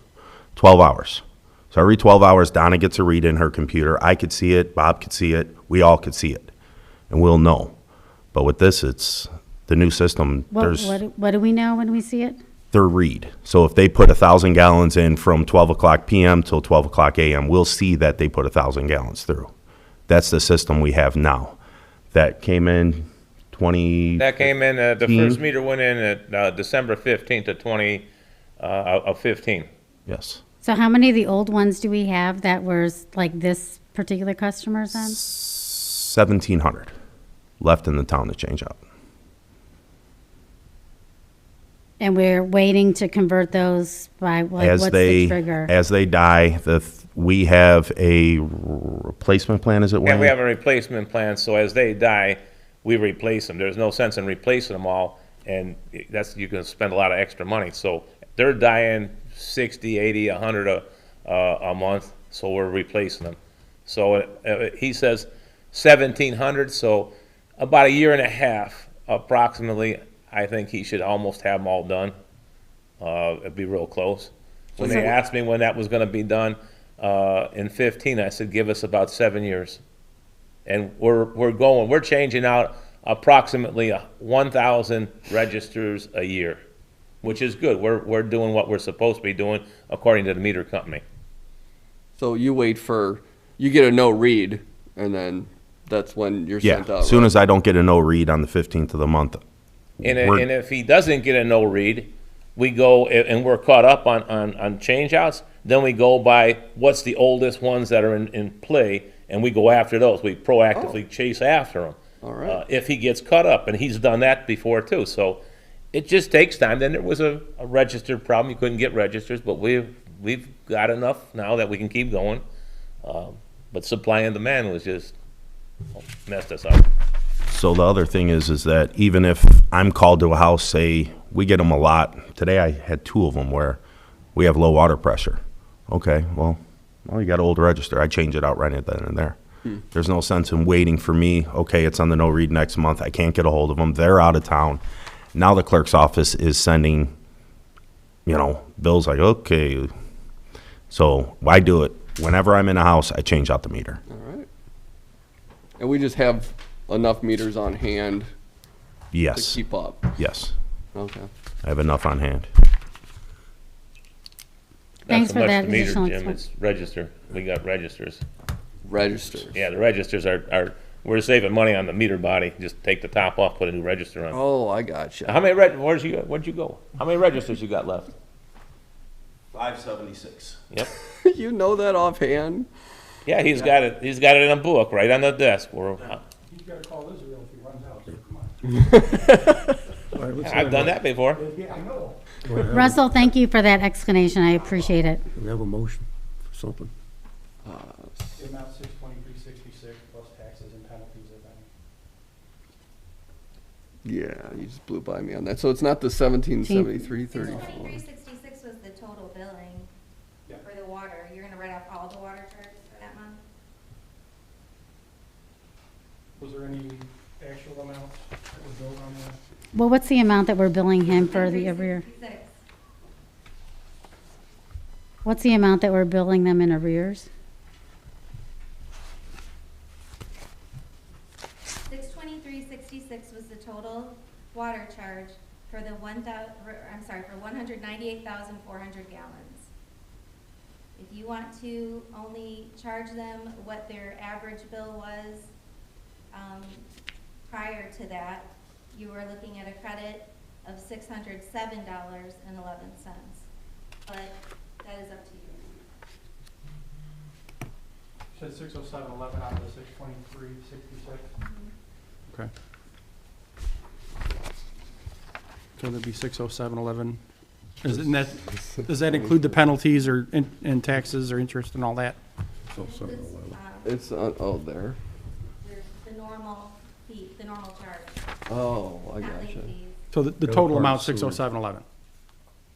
12 hours. So every 12 hours, Donna gets a read in her computer. I could see it, Bob could see it, we all could see it, and we'll know. But with this, it's the new system. What do we know when we see it? Their read. So if they put 1,000 gallons in from 12 o'clock p.m. till 12 o'clock a.m., we'll see that they put 1,000 gallons through. That's the system we have now. That came in 20. That came in, the first meter went in at December 15th of 15. Yes. So how many of the old ones do we have that were like this particular customer's on? 1,700 left in the town to change out. And we're waiting to convert those by, like, what's the trigger? As they die, we have a replacement plan, is it, Wayne? And we have a replacement plan, so as they die, we replace them. There's no sense in replacing them all, and you can spend a lot of extra money. So they're dying 60, 80, 100 a month, so we're replacing them. So he says 1,700, so about a year and a half approximately. I think he should almost have them all done. It'd be real close. When they asked me when that was gonna be done, in 15, I said, give us about 7 years. And we're changing out approximately 1,000 registers a year, which is good. We're doing what we're supposed to be doing according to the meter company. So you get a no read, and then that's when you're Yeah, sent out. as soon as I don't get a no read on the 15th of the month. And if he doesn't get a no read, we go, and we're caught up on change outs, then we go by what's the oldest ones that are in play, and we go after those. We proactively chase after them. All right. If he gets caught up, and he's done that before too. So it just takes time. Then there was a registered problem. You couldn't get registers, but we've got enough now that we can keep going. But supply and demand was just messed us up. So the other thing is that even if I'm called to a house, say, we get them a lot. Today I had 2 of them where we have low water pressure. Okay, well, you got an old register. I change it out right then and there. There's no sense in waiting for me. Okay, it's on the no read next month. I can't get a hold of them. They're out of town. Now the clerk's office is sending, bills like, okay. So I do it. Whenever I'm in a house, I change out the meter. All right. And we just have enough meters on hand to Yes, keep up. yes. Okay. I have enough on hand. Thanks Not so for much that the meter, additional Jim, it's register. We got registers. Registers. Yeah, the registers are we're saving money on the meter body. Just take the top off, put a new register on. Oh, I gotcha. How many where'd you go? How many registers you got left? 576. Yep. You know that offhand? Yeah, he's got it in a book right on the desk. He's gotta call Israel if he runs out, so come on. All right, let's I've have done that before. Yeah, I know. a- Russell, thank you for that explanation. I appreciate it. We have a motion for something. The amount 623.66 plus taxes and penalties, if any. Yeah, you just blew by me on that. So it's not the 1773.34. 623.66 was the total billing Yeah. for the water. You're gonna write off all the water charges for that month? Was there any actual amounts that were billed on that? Well, what's the amount that we're billing him for the arrear? 623.66. What's the amount that we're billing them in arrears? 623.66 was the total water charge for the 198,400 gallons. If you want to only charge them what their average bill was, prior to that, you were looking at a credit of $607.11. But that is up to you. Said 607.11 out of the 623.66. Okay. So there'd be 607.11. Does that include the penalties or and taxes or interest and all that? So 7-Eleven. It's there. There's the normal fee, the normal charge, Oh, I not late gotcha. fees. So the Yeah, total part amount of sewage. 607.11.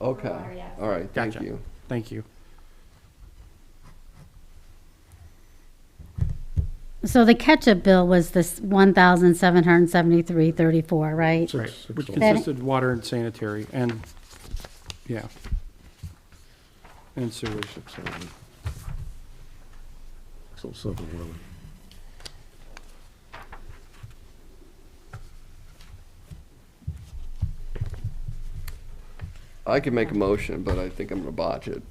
Okay. Water, yes. All right. Thank Gotcha. you. Thank you. So the catch-up bill was this 1,773.34, right? Right, Six which oh- consisted of water and sanitary and, yeah. And sewage. 7-Eleven. I can make a motion, but I think I'm gonna botch it.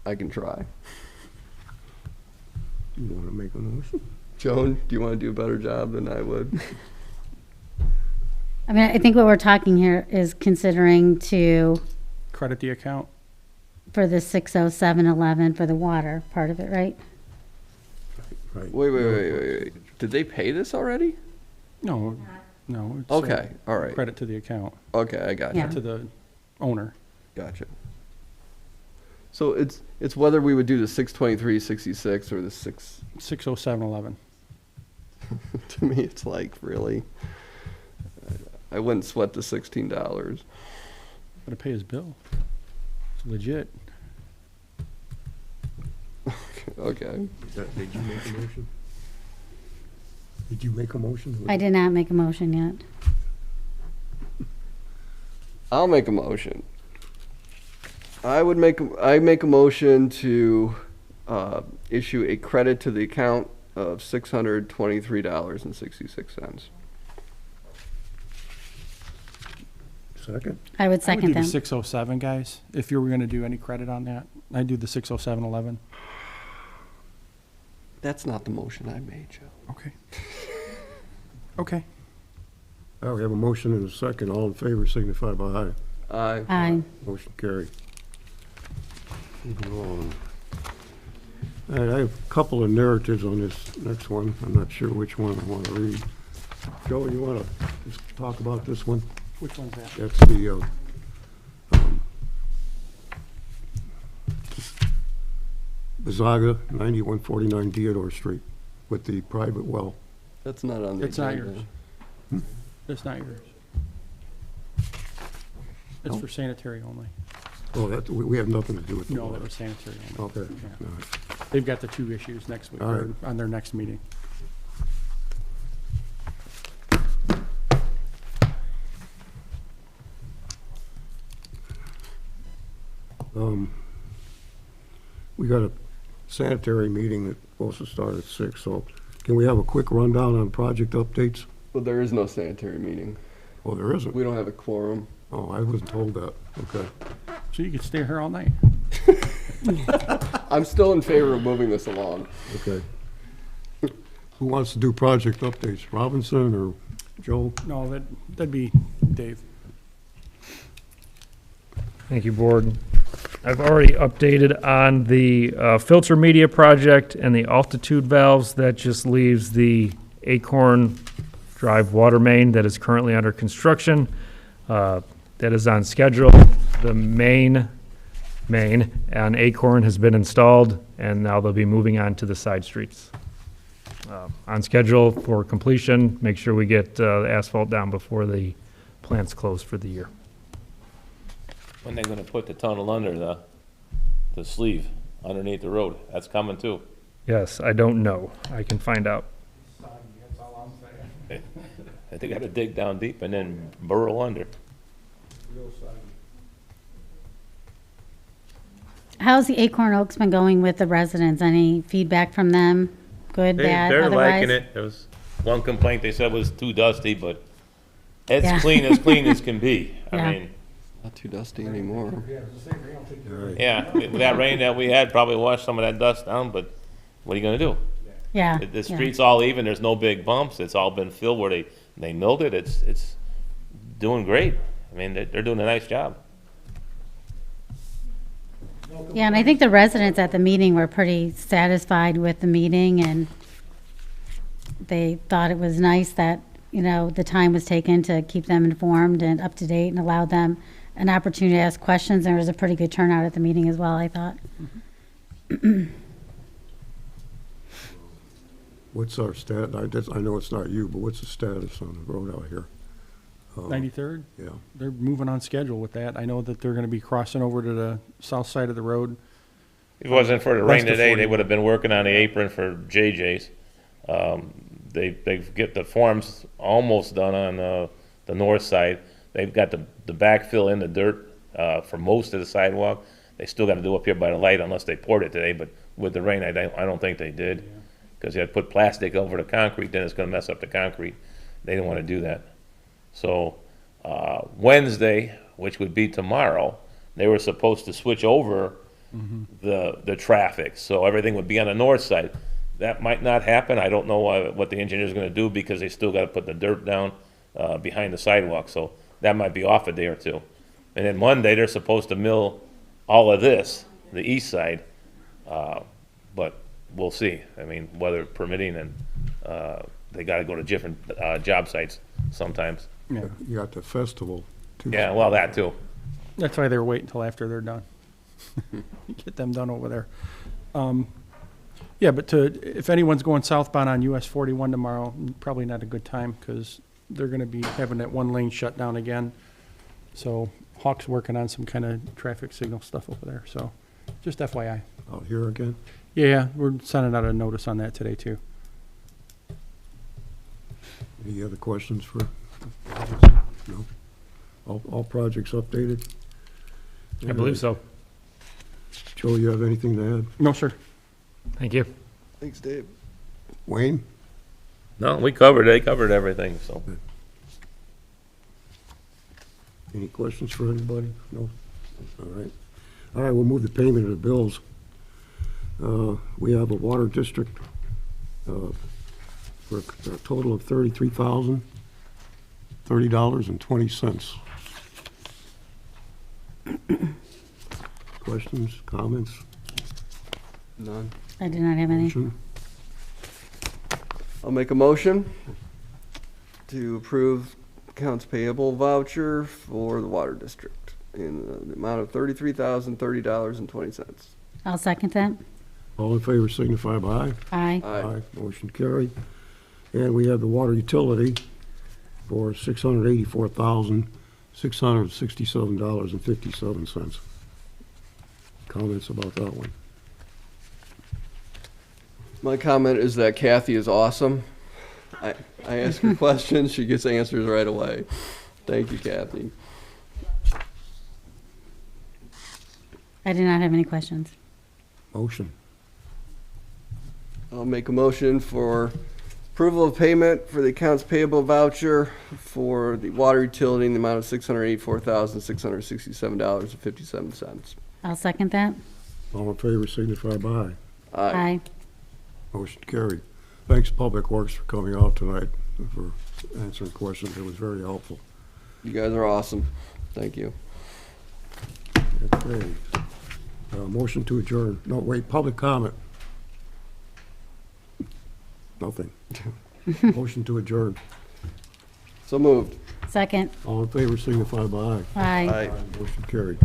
I can try. You want to make a motion? Joan, do you want to do a better job than I would? I mean, I think what we're talking here is considering to, Credit the account. for the 607.11 for the water part of it, right? Right. Wait. Did they pay this already? No, Not- no. it's, Okay, all right. Credit to the account, Okay, I got Yeah. you. to the owner. Gotcha. So it's whether we would do the 623.66 or the 6. 607.11. To me, it's like really. I wouldn't sweat the $16. Gotta pay his bill. It's legit. Okay. Did you make a motion? Did you make a motion? I did not make a motion yet. I'll make a motion. I make a motion to issue a credit to the account of $623.66. Second? I would I would second do the them. 607, guys, if you were gonna do any credit on that. I'd do the 607.11. That's not the motion I made, Joe. Okay. Okay. All right, we have a motion and a second. All in favor signify by aye. Aye. Motion carried. Moving on. All right, I have a couple of narratives on this next one. I'm not sure which one I want to read. Joe, you want to just talk about this one? Which one's that? That's the, Bazaga, 9149 Theodore Street, with the private well. That's not on the It's not agenda. yours. It's not yours. It's No. for sanitary only. Oh, that, we have nothing to do with the No, that water. was sanitary only. Okay. Yeah. All right. They've got the two issues next week, All or right. on their next meeting. We got a sanitary meeting that's supposed to start at 6, so can we have a quick rundown on project updates? Well, there is no sanitary meeting. Oh, there isn't? We don't have a quorum. Oh, I wasn't told that. Okay. So you could stay here all night. I'm still in favor of moving this along. Okay. Who wants to do project updates? Robinson or Joe? No, that'd be Dave. Thank you, Board. I've already updated on the filter media project and the altitude valves. That just leaves the Acorn Drive water main that is currently under construction. That is on schedule. The main main on Acorn has been installed, and now they'll be moving on to the side streets. On schedule for completion, make sure we get the asphalt down before the plant's close for the year. When they gonna put the tunnel under the sleeve underneath the road? That's coming too. Yes, I don't know. I can find out. They gotta dig down deep and then burrow under. How's the Acorn Oaks been going with the residents? Any feedback from them? Good, bad, They're otherwise? liking it. There was one complaint they said was too dusty, but Yeah. it's clean as can be. Yeah. I mean, Not too dusty anymore. All right. yeah, with that rain that we had, probably washed some of that dust down, but what are you gonna do? Yeah. The yeah. street's all even, there's no big bumps, it's all been filled where they milled it, it's doing great. I mean, they're doing a nice job. Yeah, and I think the residents at the meeting were pretty satisfied with the meeting, and they thought it was nice that, you know, the time was taken to keep them informed and up to date and allowed them an opportunity to ask questions. There was a pretty good turnout at the meeting as well, I thought. What's our I know it's not you, but what's the status on the road out here? 93rd, Yeah, they're moving on schedule with that. I know that they're gonna be crossing over to the south side of the road. If it wasn't for the rain West of today, they 40. would have been working on the apron for JJ's. They get the forms almost done on the north side. They've got the backfill in the dirt for most of the sidewalk. They still got to do up here by the light unless they poured it today, but with the rain, I don't think they did. Because you had to put plastic over the concrete, then it's gonna mess up the concrete. They didn't want to do that. So Wednesday, which would be tomorrow, they were supposed to switch over the traffic, so everything would be on the north side. That might not happen. I don't know what the engineer's gonna do, because they still gotta put the dirt down behind the sidewalk, so that might be off a day or two. And then Monday, they're supposed to mill all of this, the east side, but we'll see. I mean, weather permitting, and they gotta go to different job sites sometimes. Yeah, you got the festival too. Yeah, well, that too. that's why they were waiting until after they're done. Get them done over there. Yeah, but if anyone's going southbound on US 41 tomorrow, probably not a good time, because they're gonna be having that one lane shut down again. So Hawk's working on some kind of traffic signal stuff over there, so just FYI. Out here again? Yeah, we're sending out a notice on that today too. Any other questions for? No? All projects updated? I believe so. Joe, you have anything to add? No, sir. Thank you. Thanks, Dave. Wayne? No, they covered everything, so. Any questions for anybody? No? All right. All right, we'll move the payment of the bills. We have a water district for a total of $33,030.20. Questions, comments, None. I do not have any. motion? I'll make a motion to approve accounts payable voucher for the water district in the amount of $33,030.20. I'll second that. All in favor signify by aye. Aye. Motion carried. And we have the water utility for $684,667.57. Comments about that one? My comment is that Kathy is awesome. I ask her questions, she gets answers right away. Thank you, Kathy. I do not have any questions. Motion. I'll make a motion for approval of payment for the accounts payable voucher for the water utility in the amount of $684,667.57. I'll second that. All in favor signify by aye. Aye. Motion carried. Thanks, Public Works, for coming out tonight, for answering questions. It was very helpful. You guys are awesome. Thank you. Okay. Motion to adjourn. No, wait, public comment. Nothing. Motion to adjourn. So moved. Second. All in favor signify by aye. Aye. Aye. Motion carried.